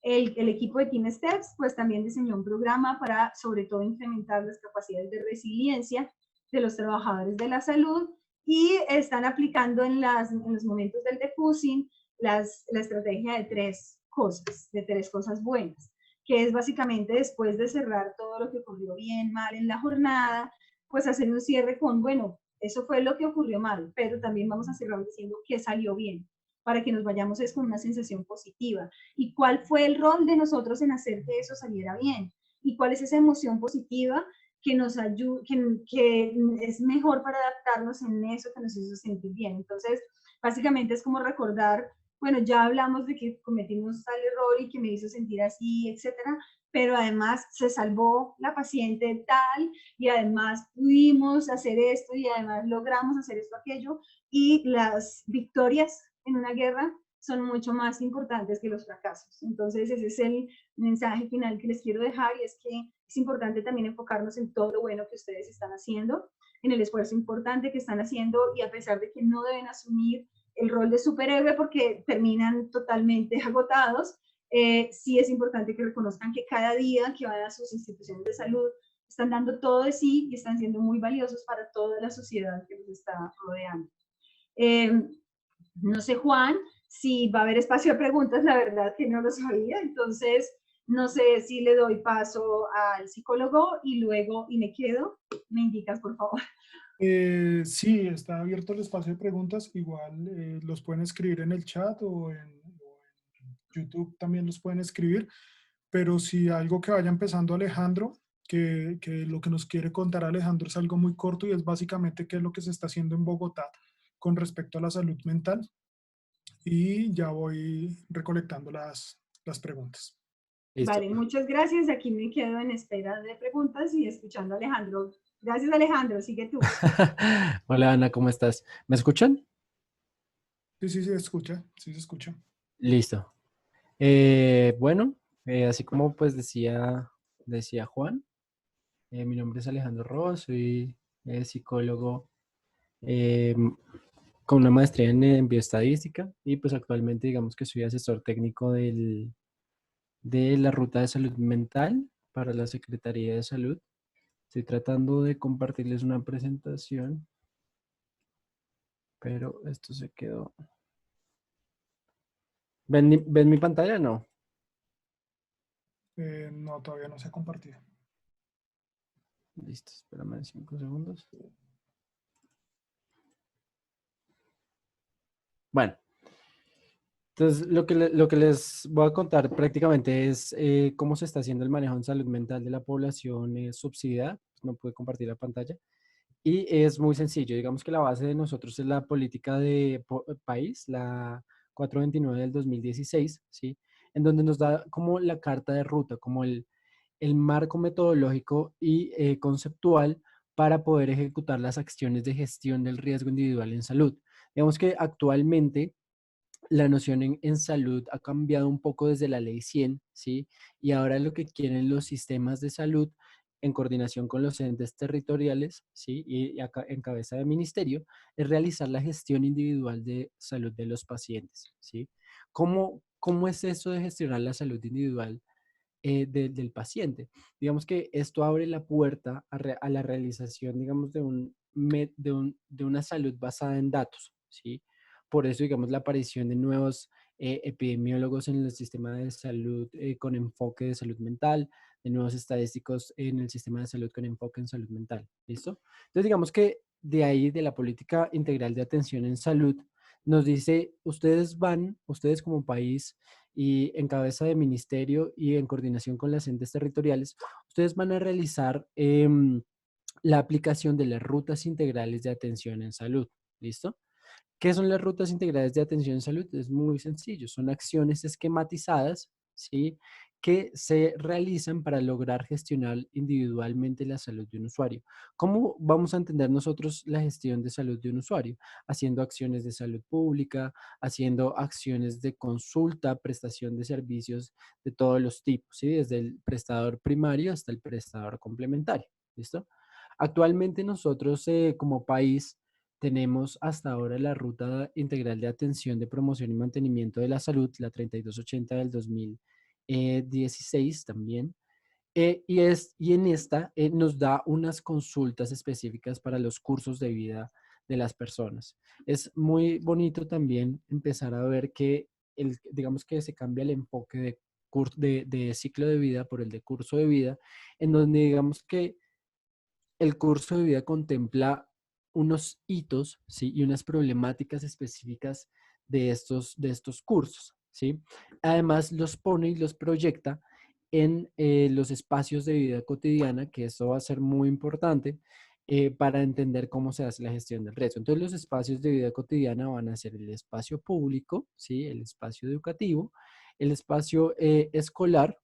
El equipo de Team Steps pues también diseñó un programa para sobre todo incrementar las capacidades de resiliencia de los trabajadores de la salud y están aplicando en los momentos del defussing la estrategia de tres cosas buenas, que es básicamente después de cerrar todo lo que ocurrió bien, mal en la jornada, pues hacer un cierre con, bueno, eso fue lo que ocurrió mal, pero también vamos a cerrar diciendo que salió bien, para que nos vayamos es con una sensación positiva. ¿Y cuál fue el rol de nosotros en hacer que eso saliera bien? ¿Y cuál es esa emoción positiva que nos ayuda, que es mejor para adaptarnos en eso que nos hizo sentir bien? Entonces, básicamente es como recordar, bueno, ya hablamos de que cometimos tal error y que me hizo sentir así, etcétera, pero además se salvó la paciente tal, y además pudimos hacer esto, y además logramos hacer esto, aquello, y las victorias en una guerra son mucho más importantes que los fracasos. Entonces ese es el mensaje final que les quiero dejar, y es que es importante también enfocarnos en todo lo bueno que ustedes están haciendo, en el esfuerzo importante que están haciendo, y a pesar de que no deben asumir el rol de superhéroe porque terminan totalmente agotados, sí es importante que reconozcan que cada día que van a sus instituciones de salud están dando todo de sí y están siendo muy valiosos para toda la sociedad que los está rodeando. Eh, no sé, Juan, si va a haber espacio de preguntas, la verdad que no lo sabía, entonces no sé si le doy paso al psicólogo y luego, y me quedo, me indicas, por favor.
Sí, está abierto el espacio de preguntas. Igual los pueden escribir en el chat o en YouTube también los pueden escribir. Pero si algo que vaya empezando Alejandro, que lo que nos quiere contar Alejandro es algo muy corto y es básicamente qué es lo que se está haciendo en Bogotá con respecto a la salud mental. Y ya voy recolectando las preguntas.
Listo.
Vale, muchas gracias. Aquí me quedo en espera de preguntas y escuchando a Alejandro. Gracias, Alejandro. Sigue tú.
Hola Ana, ¿cómo estás? ¿Me escuchan?
Sí, sí, se escucha, sí se escucha.
Listo. Bueno, así como pues decía Juan, mi nombre es Alejandro Ross, soy psicólogo eh, con una maestría en bioestadística y pues actualmente digamos que soy asesor técnico de la ruta de salud mental para la Secretaría de Salud. Estoy tratando de compartirles una presentación, pero esto se quedó. ¿Ven mi pantalla? No.
No, todavía no se ha compartido.
Listo, espérame 5 segundos. Bueno, entonces lo que les voy a contar prácticamente es cómo se está haciendo el manejo en salud mental de la población subsidiada. No pude compartir la pantalla. Y es muy sencillo. Digamos que la base de nosotros es la política de país, la 429 del 2016, ¿sí? En donde nos da como la carta de ruta, como el marco metodológico y conceptual para poder ejecutar las acciones de gestión del riesgo individual en salud. Digamos que actualmente la noción en salud ha cambiado un poco desde la ley 100, ¿sí? Y ahora lo que quieren los sistemas de salud en coordinación con los entes territoriales, ¿sí? Y acá en cabeza de ministerio, es realizar la gestión individual de salud de los pacientes, ¿sí? ¿Cómo es eso de gestionar la salud individual del paciente? Digamos que esto abre la puerta a la realización, digamos, de una salud basada en datos, ¿sí? Por eso, digamos, la aparición de nuevos epidemiólogos en el sistema de salud con enfoque de salud mental, de nuevos estadísticos en el sistema de salud con enfoque en salud mental, ¿listo? Entonces, digamos que de ahí, de la política integral de atención en salud, nos dice, ustedes como país y en cabeza de ministerio y en coordinación con las entes territoriales, ustedes van a realizar la aplicación de las rutas integrales de atención en salud. ¿Listo? ¿Qué son las rutas integrales de atención en salud? Es muy sencillo, son acciones esquematizadas, ¿sí? que se realizan para lograr gestionar individualmente la salud de un usuario. ¿Cómo vamos a entender nosotros la gestión de salud de un usuario? Haciendo acciones de salud pública, haciendo acciones de consulta, prestación de servicios de todos los tipos, ¿sí? Desde el prestador primario hasta el prestador complementario. ¿Listo? Actualmente nosotros como país tenemos hasta ahora la Ruta Integral de Atención de Promoción y Mantenimiento de la Salud, la 3280 del 2016 también. Y en esta nos da unas consultas específicas para los cursos de vida de las personas. Es muy bonito también empezar a ver que, digamos que se cambia el enfoque de ciclo de vida por el de curso de vida, en donde digamos que el curso de vida contempla unos hitos, ¿sí? Y unas problemáticas específicas de estos cursos, ¿sí? Además, los pone y los proyecta en los espacios de vida cotidiana, que eso va a ser muy importante para entender cómo se hace la gestión del riesgo. Entonces, los espacios de vida cotidiana van a ser el espacio público, ¿sí? El espacio educativo, el espacio escolar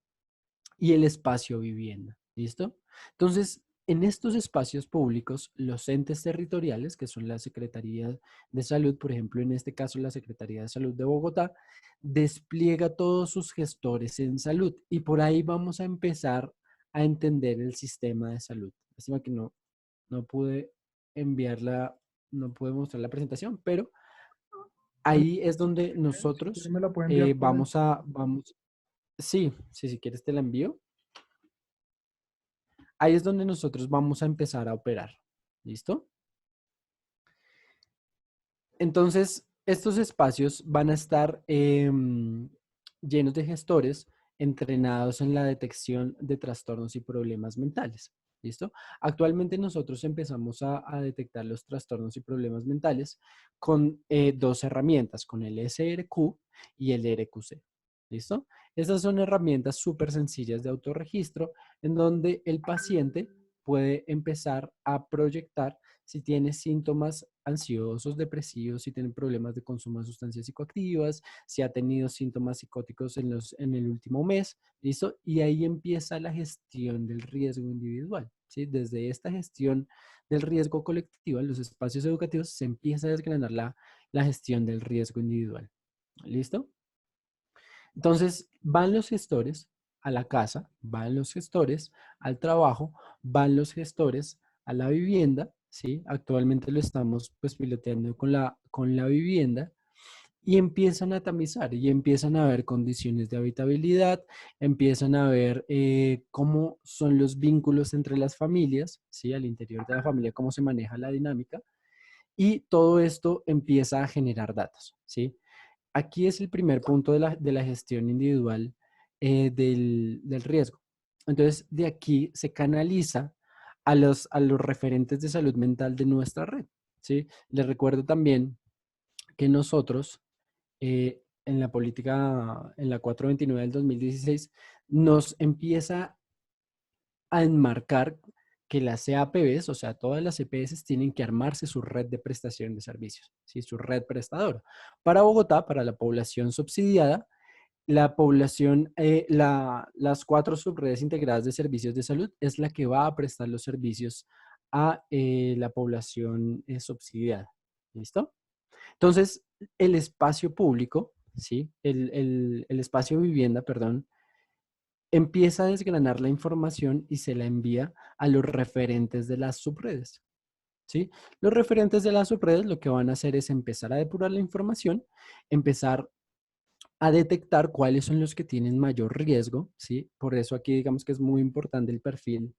y el espacio vivienda. ¿Listo? Entonces, en estos espacios públicos, los entes territoriales, que son la Secretaría de Salud, por ejemplo, en este caso la Secretaría de Salud de Bogotá, despliega todos sus gestores en salud y por ahí vamos a empezar a entender el sistema de salud. Lástima que no pude enviarla, no pude mostrar la presentación, pero ahí es donde
Si quiere
nosotros
me la puede enviar por el...
sí, sí, si quieres te la envío. Ahí es donde nosotros vamos a empezar a operar. ¿Listo? Entonces, estos espacios van a estar llenos de gestores entrenados en la detección de trastornos y problemas mentales. ¿Listo? Actualmente nosotros empezamos a detectar los trastornos y problemas mentales con dos herramientas, con el SRQ y el RQC. ¿Listo? Estas son herramientas súper sencillas de autorregistro en donde el paciente puede empezar a proyectar si tiene síntomas ansiosos, depresivos, si tiene problemas de consumo de sustancias psicoactivas, si ha tenido síntomas psicóticos en el último mes, ¿listo? Y ahí empieza la gestión del riesgo individual, ¿sí? Desde esta gestión del riesgo colectivo en los espacios educativos se empieza a desgranar la gestión del riesgo individual, ¿listo? Entonces, van los gestores a la casa, van los gestores al trabajo, van los gestores a la vivienda, ¿sí? Actualmente lo estamos pues piloteando con la vivienda y empiezan a tamizar y empiezan a ver condiciones de habitabilidad, empiezan a ver cómo son los vínculos entre las familias, ¿sí? Al interior de la familia, cómo se maneja la dinámica y todo esto empieza a generar datos, ¿sí? Aquí es el primer punto de la gestión individual del riesgo. Entonces, de aquí se canaliza a los referentes de salud mental de nuestra red, ¿sí? Les recuerdo también que nosotros, en la política, en la 429 del 2016, nos empieza a enmarcar que las EAPBs, o sea, todas las EPS tienen que armarse su red de prestación de servicios, ¿sí? Su red prestadora. Para Bogotá, para la población subsidiada, la población, las 4 subredes integradas de servicios de salud es la que va a prestar los servicios a la población subsidiada. ¿Listo? Entonces, el espacio público, ¿sí? El espacio vivienda, perdón, empieza a desgranar la información y se la envía a los referentes de las subredes, ¿sí? Los referentes de las subredes lo que van a hacer es empezar a depurar la información, empezar a detectar cuáles son los que tienen mayor riesgo, ¿sí? Por eso aquí digamos que es muy importante el perfil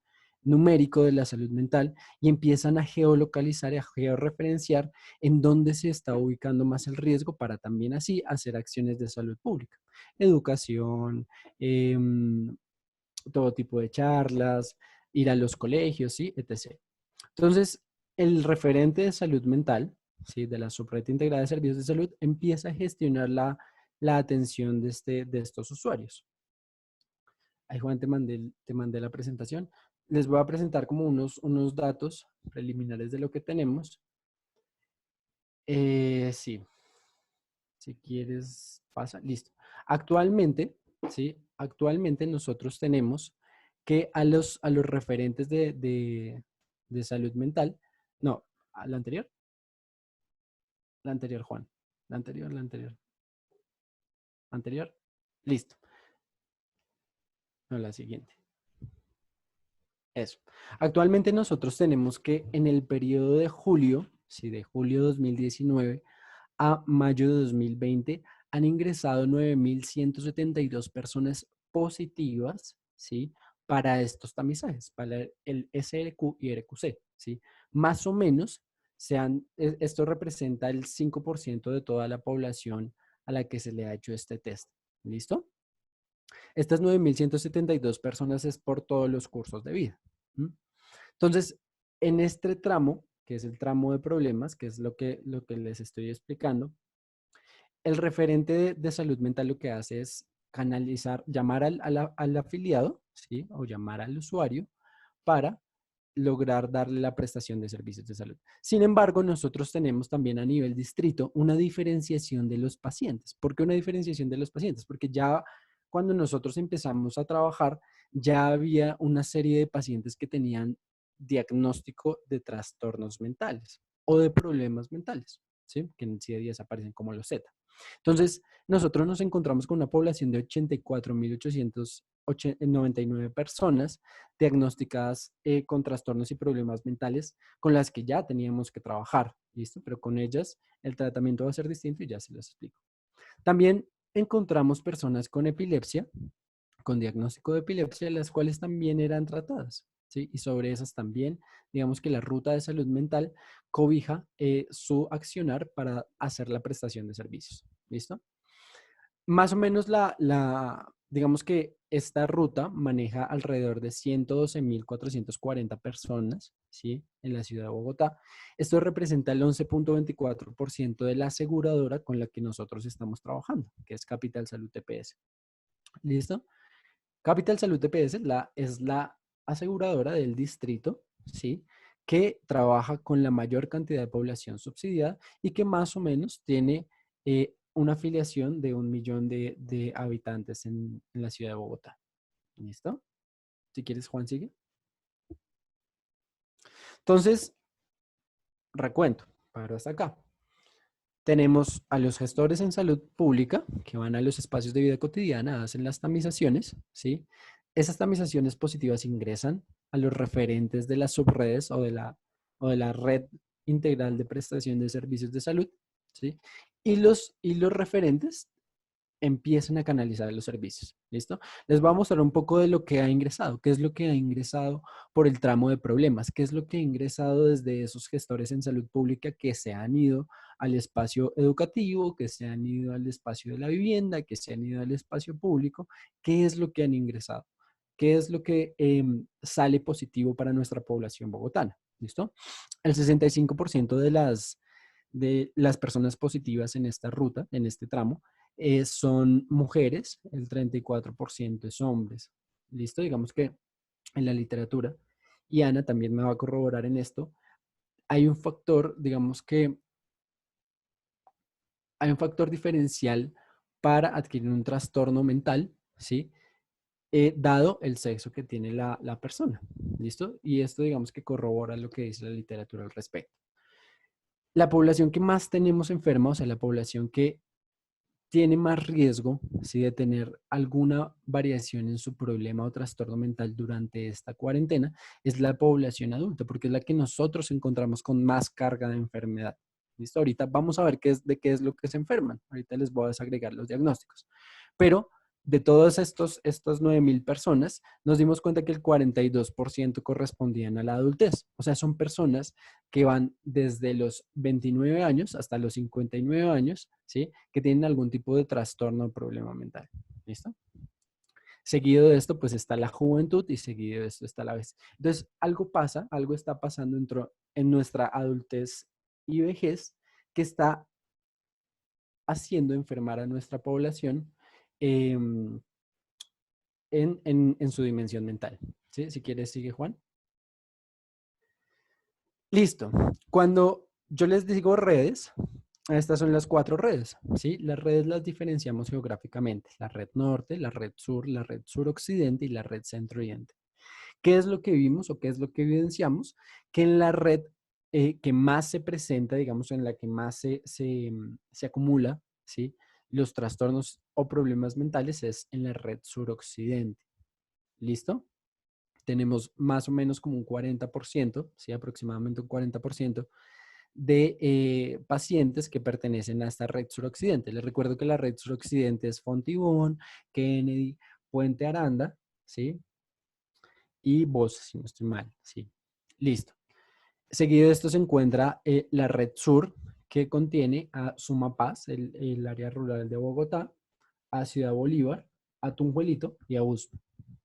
numérico de la salud mental y empiezan a geolocalizar y a georreferenciar en dónde se está ubicando más el riesgo para también así hacer acciones de salud pública, educación, todo tipo de charlas, ir a los colegios, ¿sí? Etc. Entonces, el referente de salud mental, ¿sí? De la Subred Integrada de Servicios de Salud, empieza a gestionar la atención de estos usuarios. Ahí, Juan, te mandé la presentación. Les voy a presentar como unos datos preliminares de lo que tenemos. Sí, si quieres, pasa. Listo. Actualmente, ¿sí? Actualmente nosotros tenemos que a los referentes de salud mental, no, ¿a la anterior, Juan, la anterior, listo, no, la siguiente. Eso. Actualmente nosotros tenemos que en el periodo de julio, sí, de julio 2019 a mayo de 2020, han ingresado 9.172 personas positivas, ¿sí? Para estos tamizajes, para el SRQ y RQC, ¿sí? Más o menos, esto representa el 5% de toda la población a la que se le ha hecho este test. ¿Listo? Estas 9.172 personas es por todos los cursos de vida. ¿M? Entonces, en este tramo, que es el tramo de problemas, que es lo que les estoy explicando, el referente de salud mental lo que hace es canalizar, llamar al afiliado, ¿sí? O llamar al usuario para lograr darle la prestación de servicios de salud. Sin embargo, nosotros tenemos también a nivel distrito una diferenciación de los pacientes. ¿Por qué una diferenciación de los pacientes? Porque ya cuando nosotros empezamos a trabajar, ya había una serie de pacientes que tenían diagnóstico de trastornos mentales o de problemas mentales, ¿sí? Que en sí aparecen como los Z. Entonces, nosotros nos encontramos con una población de 84.899 personas diagnosticadas con trastornos y problemas mentales con las que ya teníamos que trabajar, ¿listo? Pero con ellas el tratamiento va a ser distinto y ya se los explico. También encontramos personas con epilepsia, con diagnóstico de epilepsia, las cuales también eran tratadas, ¿sí? Y sobre esas también, digamos que la ruta de salud mental cobija su accionar para hacer la prestación de servicios, ¿listo? Más o menos digamos que esta ruta maneja alrededor de 112.440 personas, ¿sí? En la ciudad de Bogotá. Esto representa el 11.24% de la aseguradora con la que nosotros estamos trabajando, que es Capital Salud TPS. ¿Listo? Capital Salud TPS es la aseguradora del distrito, ¿sí? Que trabaja con la mayor cantidad de población subsidiada y que más o menos tiene una afiliación de 1 millón de habitantes en la ciudad de Bogotá. ¿Listo? Si quieres, Juan, sigue. Entonces, recuento, paro hasta acá. Tenemos a los gestores en salud pública que van a los espacios de vida cotidiana, hacen las tamizaciones, ¿sí? Esas tamizaciones positivas ingresan a los referentes de las subredes o de la red integral de prestación de servicios de salud, ¿sí? Y los referentes empiecen a canalizar los servicios. ¿Listo? Les voy a mostrar un poco de lo que ha ingresado, qué es lo que ha ingresado por el tramo de problemas, qué es lo que ha ingresado desde esos gestores en salud pública que se han ido al espacio educativo, que se han ido al espacio de la vivienda, que se han ido al espacio público, qué es lo que han ingresado, qué es lo que sale positivo para nuestra población bogotana. ¿Listo? El 65% de las personas positivas en esta ruta, en este tramo, son mujeres, el 34% es hombres. ¿Listo? Digamos que en la literatura, y Ana también me va a corroborar en esto, hay un factor, digamos que hay un factor diferencial para adquirir un trastorno mental, ¿sí? Dado el sexo que tiene la persona. ¿Listo? Y esto digamos que corrobora lo que dice la literatura al respecto. La población que más tenemos enferma, o sea, la población que tiene más riesgo, ¿sí? De tener alguna variación en su problema o trastorno mental durante esta cuarentena, es la población adulta, porque es la que nosotros encontramos con más carga de enfermedad. ¿Listo? Ahorita vamos a ver de qué es lo que se enferman. Ahorita les voy a desagregar los diagnósticos. Pero de todas estas 9.000 personas, nos dimos cuenta que el 42% correspondían a la adultez. O sea, son personas que van desde los 29 años hasta los 59 años, ¿sí? Que tienen algún tipo de trastorno o problema mental. ¿Listo? Seguido de esto, pues está la juventud y seguido de esto está la vejez. Entonces, algo pasa, algo está pasando en nuestra adultez y vejez que está haciendo enfermar a nuestra población en su dimensión mental. ¿Sí? Si quieres, sigue Juan. Listo. Cuando yo les digo redes, Estas son las 4 redes, ¿sí? Las redes las diferenciamos geográficamente. La red norte, la red sur-occidente y la red centro-oriente. ¿Qué es lo que vimos o qué es lo que evidenciamos? Que en la red que más se presenta, digamos, en la que más se acumula, ¿sí? Los trastornos o problemas mentales es en la red suroccidente. ¿Listo? Tenemos más o menos como un 40%, ¿sí? Aproximadamente un 40% de pacientes que pertenecen a esta red suroccidente. Les recuerdo que la red suroccidente es Fontibón, Kennedy, Puente Aranda, ¿sí? Y Bosa, si no estoy mal, ¿sí? Listo. Seguido de esto se encuentra la red sur, que contiene a Sumapaz, el área rural de Bogotá, a Ciudad Bolívar, a Tunjuelito y a Usme.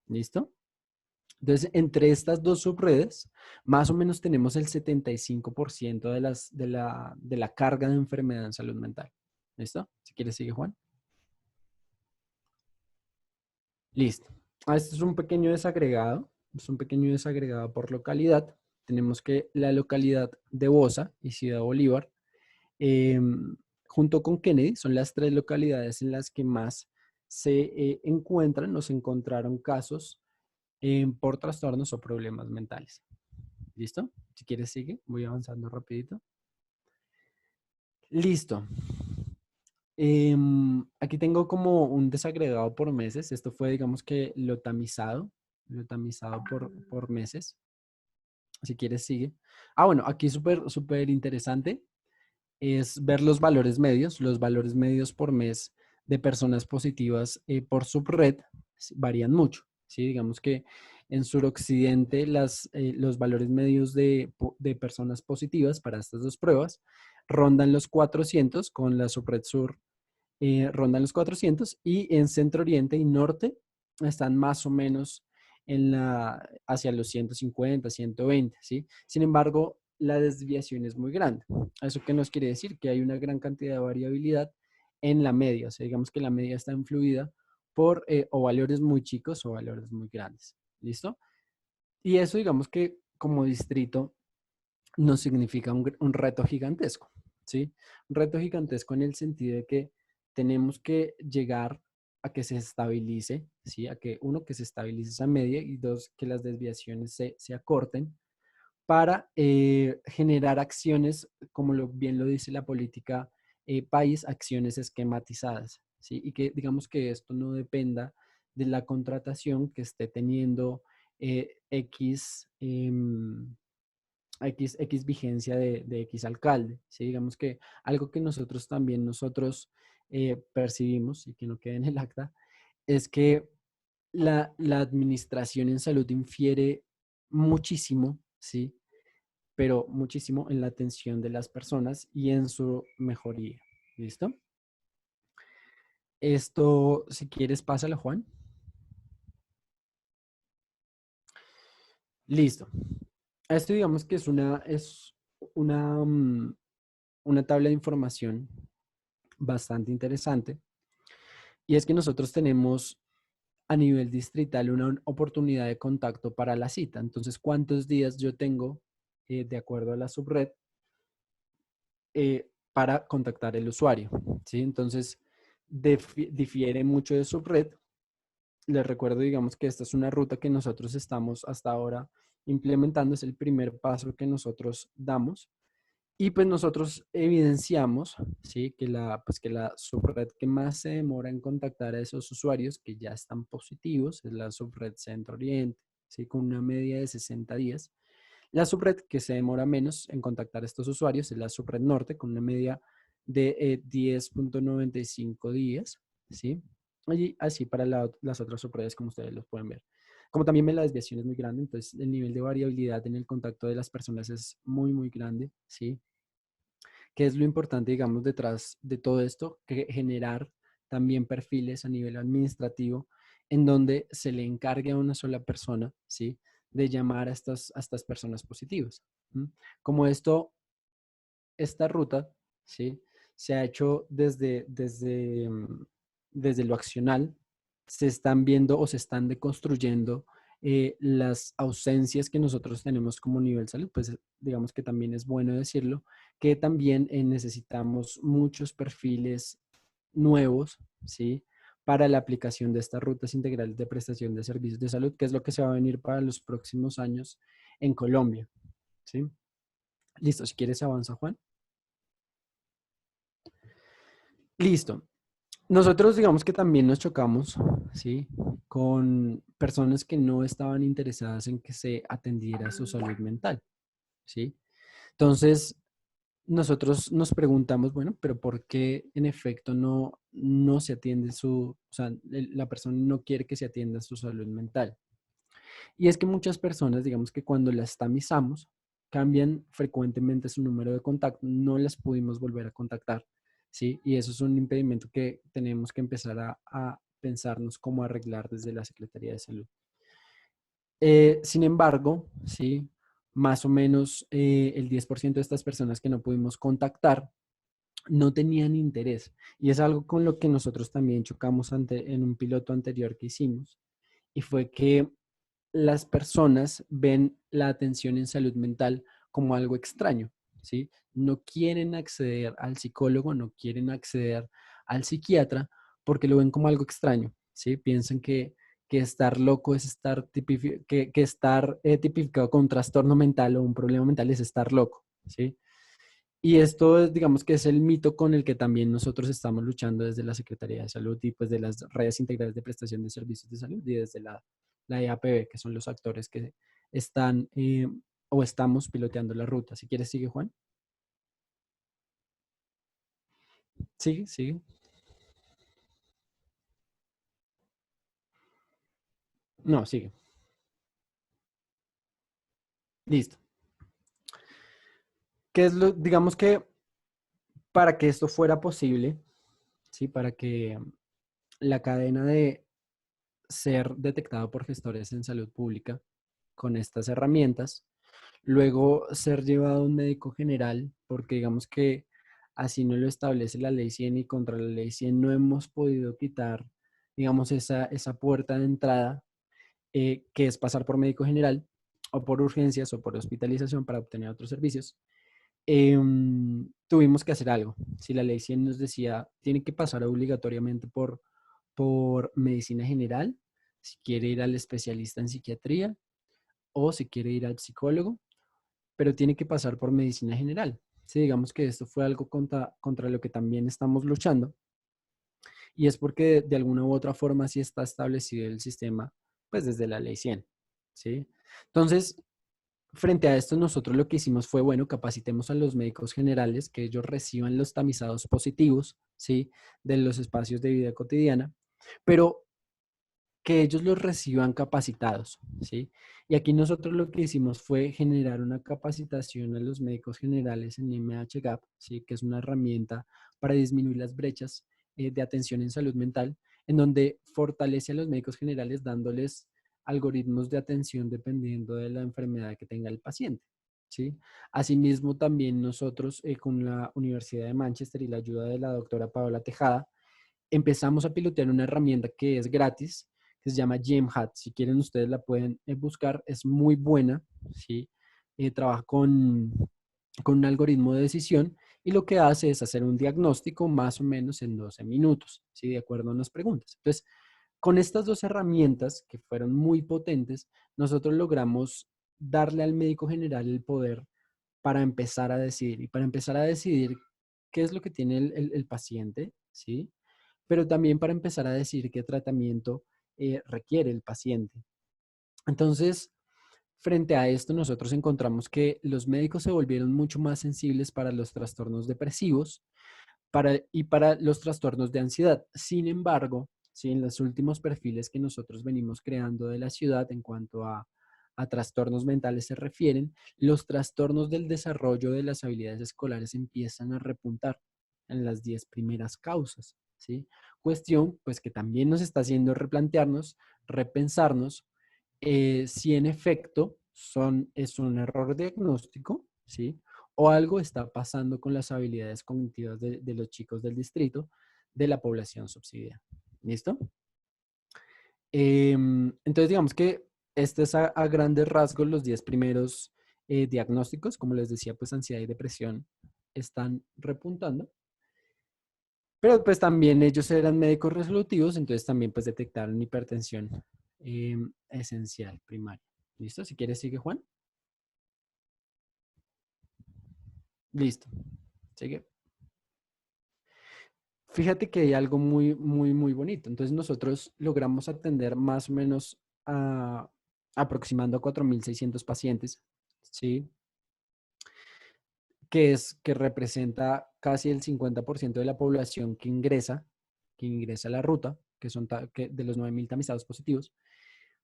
¿Listo? Entonces, entre estas dos subredes, más o menos tenemos el 75% de la carga de enfermedad en salud mental. ¿Listo? Si quieres, sigue, Juan. Listo. Este es un pequeño desagregado. Es un pequeño desagregado por localidad. Tenemos que la localidad de Bosa y Ciudad Bolívar, junto con Kennedy, son las 3 localidades en las que más se encuentran, nos encontraron casos por trastornos o problemas mentales. ¿Listo? Si quieres sigue, voy avanzando rapidito. Listo. Aquí tengo como un desagregado por meses. Esto fue, digamos que lo tamizado por meses. Si quieres sigue. Ah, bueno, aquí súper interesante es ver los valores medios por mes de personas positivas por subred varían mucho, ¿sí? Digamos que en suroccidente los valores medios de personas positivas para estas dos pruebas rondan los 400, con la subred sur rondan los 400, y en centro oriente y norte están más o menos hacia los 150, 120, ¿sí? Sin embargo, la desviación es muy grande. ¿Eso qué nos quiere decir? Que hay una gran cantidad de variabilidad en la media. O sea, digamos que la media está influida por o valores muy chicos o valores muy grandes. ¿Listo? Y eso, digamos que como distrito, nos significa un reto gigantesco, ¿sí? Un reto gigantesco en el sentido de que tenemos que llegar a que se estabilice, ¿sí? A que uno, que se estabilice esa media, y dos, que las desviaciones se acorten para generar acciones, como bien lo dice la política país, acciones esquematizadas, ¿sí? Y que digamos que esto no dependa de la contratación que esté teniendo X vigencia de X alcalde, ¿sí? Digamos que algo que nosotros percibimos, y que no quede en el acta, es que la administración en salud infiere muchísimo, ¿sí? Pero muchísimo en la atención de las personas y en su mejoría. ¿Listo? Esto, si quieres, pásalo, Juan. Listo. Esto digamos que es una tabla de información bastante interesante, y es que nosotros tenemos a nivel distrital una oportunidad de contacto para la cita. Entonces, ¿cuántos días yo tengo, de acuerdo a la subred, para contactar al usuario? ¿Sí? Entonces, difiere mucho de subred. Les recuerdo, digamos, que esta es una ruta que nosotros estamos hasta ahora implementando, es el primer paso que nosotros damos. Y pues nosotros evidenciamos, ¿sí? Que la subred que más se demora en contactar a esos usuarios que ya están positivos es la subred Centro Oriente, ¿sí? Con una media de 60 días. La subred que se demora menos en contactar a estos usuarios es la subred Norte, con una media de 10.95 días, ¿sí? Y así para las otras subredes, como ustedes los pueden ver. Como también la desviación es muy grande, entonces el nivel de variabilidad en el contacto de las personas es muy grande, ¿sí? ¿Qué es lo importante, digamos, detrás de todo esto? Que generar también perfiles a nivel administrativo en donde se le encargue a una sola persona, ¿sí? De llamar a estas personas positivas. Como esta ruta, ¿sí? Se ha hecho desde lo accional, se están viendo o se están deconstruyendo las ausencias que nosotros tenemos como nivel salud, pues digamos que también es bueno decirlo, que también necesitamos muchos perfiles nuevos, ¿sí? Para la aplicación de estas rutas integrales de prestación de servicios de salud, que es lo que se va a venir para los próximos años en Colombia, ¿sí? Listo, si quieres avanza, Juan. Listo. Nosotros digamos que también nos chocamos, ¿sí? Con personas que no estaban interesadas en que se atendiera su salud mental, ¿sí? Entonces, nosotros nos preguntamos, bueno, pero ¿por qué en efecto no se atiende o sea, la persona no quiere que se atienda su salud mental? Y es que muchas personas, digamos que cuando las tamizamos, cambian frecuentemente su número de contacto, no las pudimos volver a contactar, ¿sí? Y eso es un impedimento que tenemos que empezar a pensarnos cómo arreglar desde la Secretaría de Salud. Sin embargo, ¿sí? Más o menos el 10% de estas personas que no pudimos contactar no tenían interés. Y es algo con lo que nosotros también chocamos en un piloto anterior que hicimos. Y fue que las personas ven la atención en salud mental como algo extraño, ¿sí? No quieren acceder al psicólogo, no quieren acceder al psiquiatra porque lo ven como algo extraño, ¿sí? Piensan que estar loco es estar, que estar tipificado con un trastorno mental o un problema mental es estar loco, ¿sí? Y esto, digamos que es el mito con el que también nosotros estamos luchando desde la Secretaría de Salud y pues de las redes integrales de prestación de servicios de salud y desde la EAPB, que son los actores que están o estamos piloteando la ruta. Si quieres, sigue, Juan. Sigue, sigue. No, sigue. Listo. ¿Qué es lo, digamos que para que esto fuera posible, ¿sí? Para que la cadena de ser detectado por gestores en salud pública con estas herramientas, luego ser llevado a un médico general, porque digamos que así no lo establece la ley 100 y contra la ley 100 no hemos podido quitar, digamos, esa puerta de entrada, que es pasar por médico general o por urgencias o por hospitalización para obtener otros servicios. Tuvimos que hacer algo. Si la ley 100 nos decía, tiene que pasar obligatoriamente por medicina general, si quiere ir al especialista en psiquiatría o si quiere ir al psicólogo, pero tiene que pasar por medicina general. Sí, digamos que esto fue algo contra lo que también estamos luchando y es porque de alguna u otra forma sí está establecido el sistema, pues desde la ley 100, ¿sí? Entonces, frente a esto, nosotros lo que hicimos fue, bueno, capacitemos a los médicos generales, que ellos reciban los tamizados positivos, ¿sí? De los espacios de vida cotidiana, pero que ellos los reciban capacitados, ¿sí? Y aquí nosotros lo que hicimos fue generar una capacitación a los médicos generales en MHGAP, ¿sí? Que es una herramienta para disminuir las brechas de atención en salud mental, en donde fortalece a los médicos generales dándoles algoritmos de atención dependiendo de la enfermedad que tenga el paciente, ¿sí? Asimismo, también nosotros con la Universidad de Manchester y la ayuda de la doctora Paola Tejada, empezamos a pilotear una herramienta que es gratis, que se llama GemHat. Si quieren, ustedes la pueden buscar. Es muy buena, ¿sí? Trabaja con un algoritmo de decisión y lo que hace es hacer un diagnóstico más o menos en 12 minutos, ¿sí? De acuerdo a unas preguntas. Entonces, con estas dos herramientas que fueron muy potentes, nosotros logramos darle al médico general el poder para empezar a decidir y para empezar a decidir qué es lo que tiene el paciente, ¿sí? Pero también para empezar a decir qué tratamiento requiere el paciente. Entonces, frente a esto, nosotros encontramos que los médicos se volvieron mucho más sensibles para los trastornos depresivos y para los trastornos de ansiedad. Sin embargo, ¿sí? En los últimos perfiles que nosotros venimos creando de la ciudad en cuanto a trastornos mentales se refieren, los trastornos del desarrollo de las habilidades escolares empiezan a repuntar en las 10 primeras causas, ¿sí? Cuestión, pues, que también nos está haciendo replantearnos, repensarnos si en efecto es un error diagnóstico, ¿sí? O algo está pasando con las habilidades cognitivas de los chicos del distrito de la población subsidiada. ¿Listo? Entonces, digamos que este es a grandes rasgos los 10 primeros diagnósticos, como les decía, pues ansiedad y depresión están repuntando. Pero pues también ellos eran médicos resolutivos, entonces también pues detectaron hipertensión esencial primaria. ¿Listo? Si quieres sigue, Juan. Listo. Sigue. Fíjate que hay algo muy bonito. Entonces nosotros logramos atender más o menos aproximando a 4.600 pacientes, ¿sí? Que representa casi el 50% de la población que ingresa a la ruta, que son de los 9.000 tamizados positivos.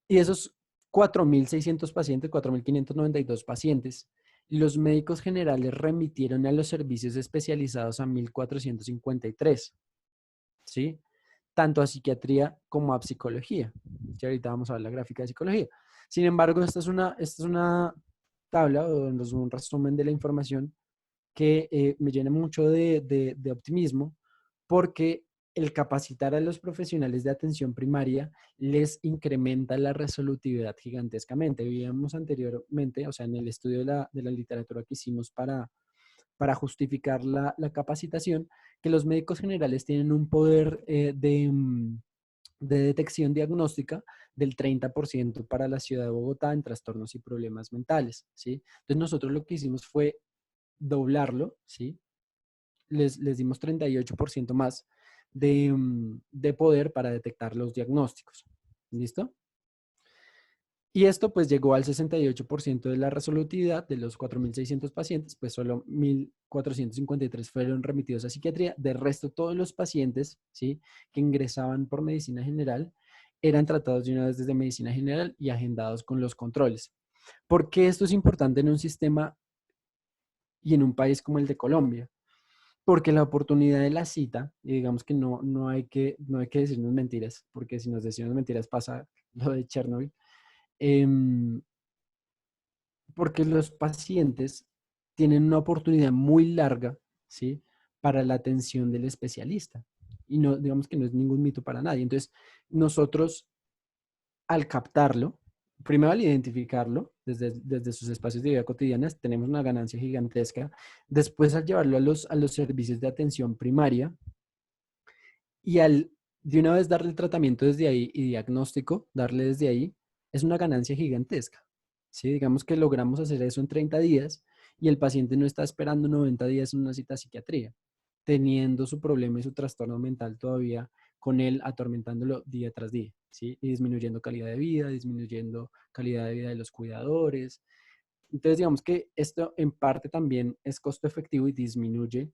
Y esos 4.600 pacientes, 4.592 pacientes, los médicos generales remitieron a los servicios especializados a 1.453, ¿sí? Tanto a psiquiatría como a psicología. Y ahorita vamos a ver la gráfica de psicología. Sin embargo, esta es una tabla o un resumen de la información que me llena mucho de optimismo, porque el capacitar a los profesionales de atención primaria les incrementa la resolutividad gigantescamente. Vimos anteriormente, o sea, en el estudio de la literatura que hicimos para justificar la capacitación, que los médicos generales tienen un poder de detección diagnóstica del 30% para la ciudad de Bogotá en trastornos y problemas mentales, ¿sí? Entonces nosotros lo que hicimos fue doblarlo, ¿sí? Les dimos 38% más de poder para detectar los diagnósticos. ¿Listo? Y esto pues llegó al 68% de la resolutividad de los 4.600 pacientes, pues solo 1.453 fueron remitidos a psiquiatría. De resto, todos los pacientes, ¿sí?, que ingresaban por medicina general eran tratados de una vez desde medicina general y agendados con los controles. ¿Por qué esto es importante en un sistema y en un país como el de Colombia? Porque la oportunidad de la cita, y digamos que no hay que decirnos mentiras, porque si nos decimos mentiras pasa lo de Chernobyl, porque los pacientes tienen una oportunidad muy larga, ¿sí?, para la atención del especialista. Y no, digamos que no es ningún mito para nadie. Entonces, nosotros, al captarlo, primero al identificarlo desde sus espacios de vida cotidianas, tenemos una ganancia gigantesca. Después, al llevarlo a los servicios de atención primaria y al de una vez darle el tratamiento desde ahí y diagnóstico, darle desde ahí, es una ganancia gigantesca. ¿Sí? Digamos que logramos hacer eso en 30 días y el paciente no está esperando 90 días en una cita a psiquiatría, teniendo su problema y su trastorno mental todavía con él atormentándolo día tras día, ¿sí? Y disminuyendo calidad de vida, disminuyendo calidad de vida de los cuidadores. Entonces, digamos que esto en parte también es costo efectivo y disminuye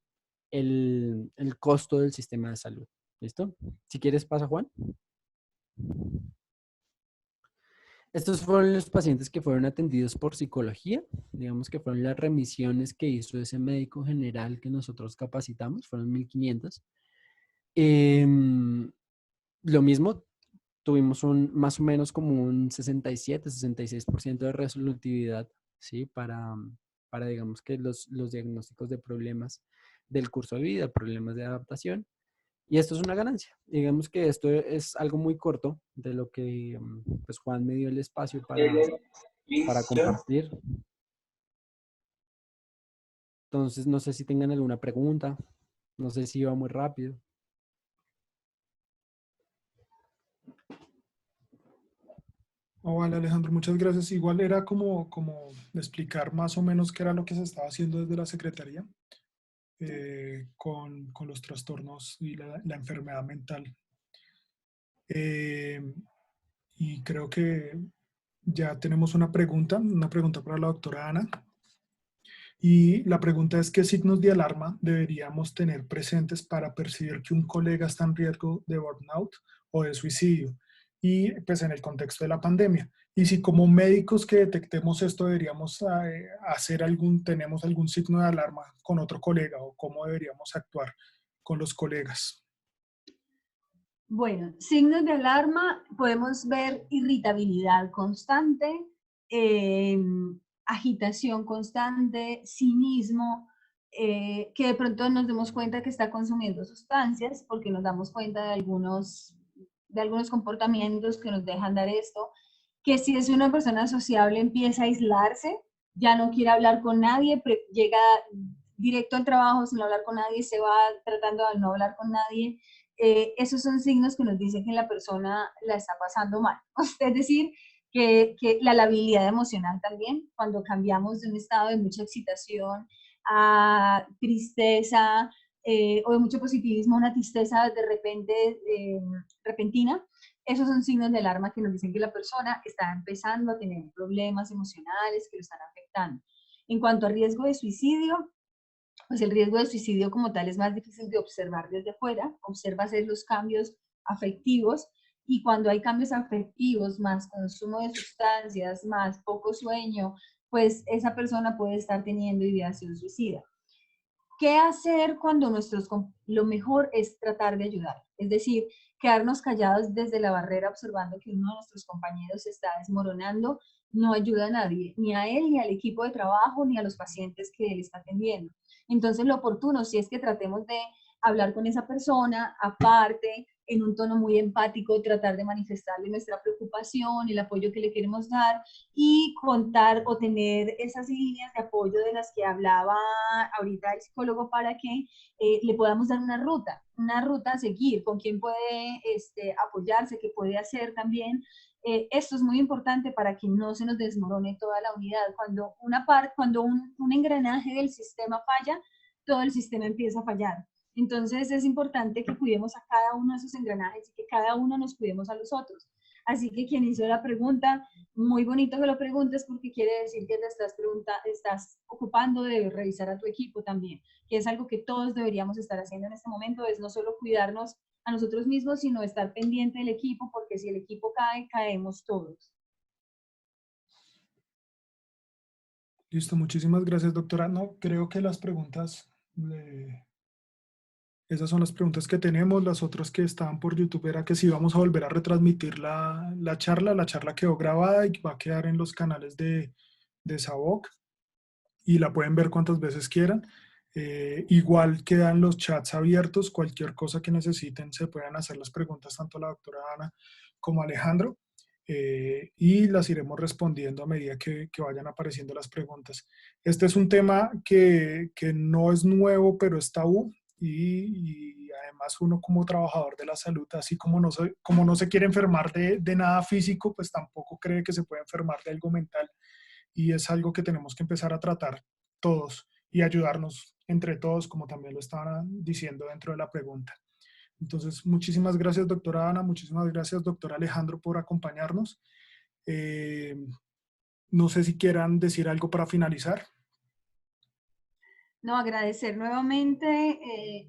el costo del sistema de salud. ¿Listo? Si quieres, pasa, Juan. Estos fueron los pacientes que fueron atendidos por psicología, digamos que fueron las remisiones que hizo ese médico general que nosotros capacitamos, fueron 1.500. Lo mismo, tuvimos más o menos como un 67-66% de resolutividad, ¿sí? Para digamos que los diagnósticos de problemas del curso de vida, problemas de adaptación. Y esto es una ganancia. Digamos que esto es algo muy corto de lo que pues Juan me dio el espacio para compartir. Entonces, no sé si tengan alguna pregunta. No sé si iba muy rápido.
Oh, vale, Alejandro, muchas gracias. Igual era como explicar más o menos qué era lo que se estaba haciendo desde la Secretaría con los trastornos y la enfermedad mental. Y creo que ya tenemos una pregunta para la doctora Ana. Y la pregunta es, ¿qué signos de alarma deberíamos tener presentes para percibir que un colega está en riesgo de burnout o de suicidio? Y pues en el contexto de la pandemia. Y si como médicos que detectemos esto deberíamos tenemos algún signo de alarma con otro colega o cómo deberíamos actuar con los colegas.
Bueno, signos de alarma, podemos ver irritabilidad constante, agitación constante, cinismo, que de pronto nos demos cuenta que está consumiendo sustancias, porque nos damos cuenta de algunos comportamientos que nos dejan dar esto, que si es una persona sociable empieza a aislarse, ya no quiere hablar con nadie, llega directo al trabajo sin hablar con nadie, se va tratando de no hablar con nadie, esos son signos que nos dicen que la persona la está pasando mal. Es decir, que la labilidad emocional también, cuando cambiamos de un estado de mucha excitación a tristeza, o de mucho positivismo, una tristeza de repente repentina, esos son signos de alarma que nos dicen que la persona está empezando a tener problemas emocionales que lo están afectando. En cuanto a riesgo de suicidio, pues el riesgo de suicidio como tal es más difícil de observar desde fuera, observas los cambios afectivos, y cuando hay cambios afectivos, más consumo de sustancias, más poco sueño, pues esa persona puede estar teniendo ideación suicida. ¿Qué hacer cuando lo mejor es tratar de ayudar? Es decir, quedarnos callados desde la barrera observando que uno de nuestros compañeros se está desmoronando, no ayuda a nadie, ni a él, ni al equipo de trabajo, ni a los pacientes que él está atendiendo. Entonces, lo oportuno sí es que tratemos de hablar con esa persona aparte, en un tono muy empático, tratar de manifestarle nuestra preocupación, el apoyo que le queremos dar, y contar o tener esas líneas de apoyo de las que hablaba ahorita el psicólogo, para que le podamos dar una ruta a seguir, con quién puede apoyarse, qué puede hacer también. Esto es muy importante para que no se nos desmorone toda la unidad. Cuando un engranaje del sistema falla, todo el sistema empieza a fallar. Entonces es importante que cuidemos a cada uno de esos engranajes y que cada uno nos cuidemos a los otros. Así que quien hizo la pregunta, muy bonito que lo preguntes, porque quiere decir que estás ocupando de revisar a tu equipo también, que es algo que todos deberíamos estar haciendo en este momento, es no solo cuidarnos a nosotros mismos, sino estar pendiente del equipo, porque si el equipo cae, caemos todos.
Listo, muchísimas gracias, doctora. No, creo que las preguntas, esas son las preguntas que tenemos. Las otras que estaban por YouTube era que si vamos a volver a retransmitir la charla quedó grabada y va a quedar en los canales de Saboc y la pueden ver cuantas veces quieran. Igual quedan los chats abiertos, cualquier cosa que necesiten se puedan hacer las preguntas tanto a la doctora Ana como a Alejandro, y las iremos respondiendo a medida que vayan apareciendo las preguntas. Este es un tema que no es nuevo, pero es tabú, y además uno como trabajador de la salud, así como no se quiere enfermar de nada físico, pues tampoco cree que se puede enfermar de algo mental, y es algo que tenemos que empezar a tratar todos y ayudarnos entre todos, como también lo estaban diciendo dentro de la pregunta. Entonces, muchísimas gracias, doctora Ana, muchísimas gracias, doctor Alejandro, por acompañarnos. Eh, no sé si quieran decir algo para finalizar.
No, agradecer nuevamente,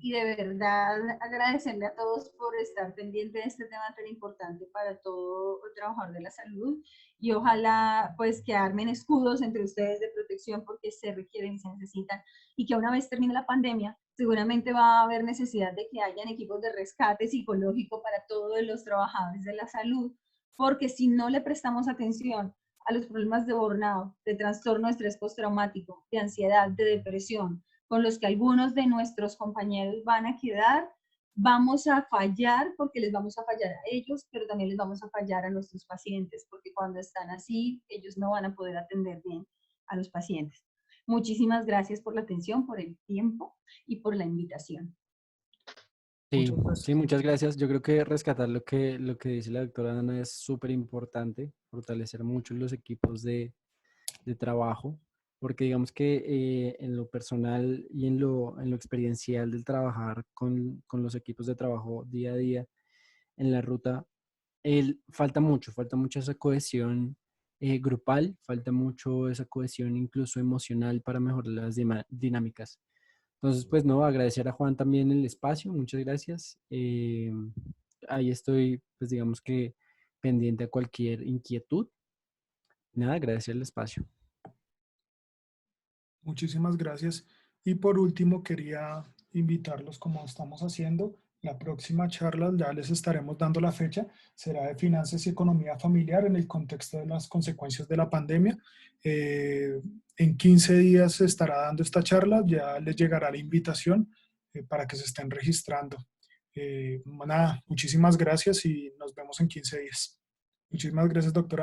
y de verdad agradecerle a todos por estar pendiente de este tema tan importante para todo el trabajador de la salud, y ojalá pues que armen escudos entre ustedes de protección, porque se requieren y se necesitan, y que una vez termine la pandemia seguramente va a haber necesidad de que hayan equipos de rescate psicológico para todos los trabajadores de la salud, porque si no le prestamos atención a los problemas de burnout, de trastorno de estrés postraumático, de ansiedad, de depresión, con los que algunos de nuestros compañeros van a quedar, vamos a fallar, porque les vamos a fallar a ellos, pero también les vamos a fallar a nuestros pacientes, porque cuando están así, ellos no van a poder atender bien a los pacientes. Muchísimas gracias por la atención, por el tiempo y por la invitación.
Sí,
Muchas gracias.
sí, muchas gracias. Yo creo que rescatar lo que dice la doctora Ana es súper importante, fortalecer mucho los equipos de trabajo, porque digamos que en lo personal y en lo experiencial del trabajar con los equipos de trabajo día a día en la ruta, falta mucho esa cohesión grupal, falta mucho esa cohesión incluso emocional para mejorar las dinámicas. Entonces, pues no, agradecer a Juan también el espacio, muchas gracias. Ahí estoy, pues digamos que pendiente a cualquier inquietud. Nada, agradecer el espacio.
Muchísimas gracias. Y por último, quería invitarlos, como estamos haciendo, la próxima charla, ya les estaremos dando la fecha, será de finanzas y economía familiar en el contexto de las consecuencias de la pandemia. En 15 días se estará dando esta charla, ya les llegará la invitación para que se estén registrando. Nada, muchísimas gracias y nos vemos en 15 días. Muchísimas gracias, doctora.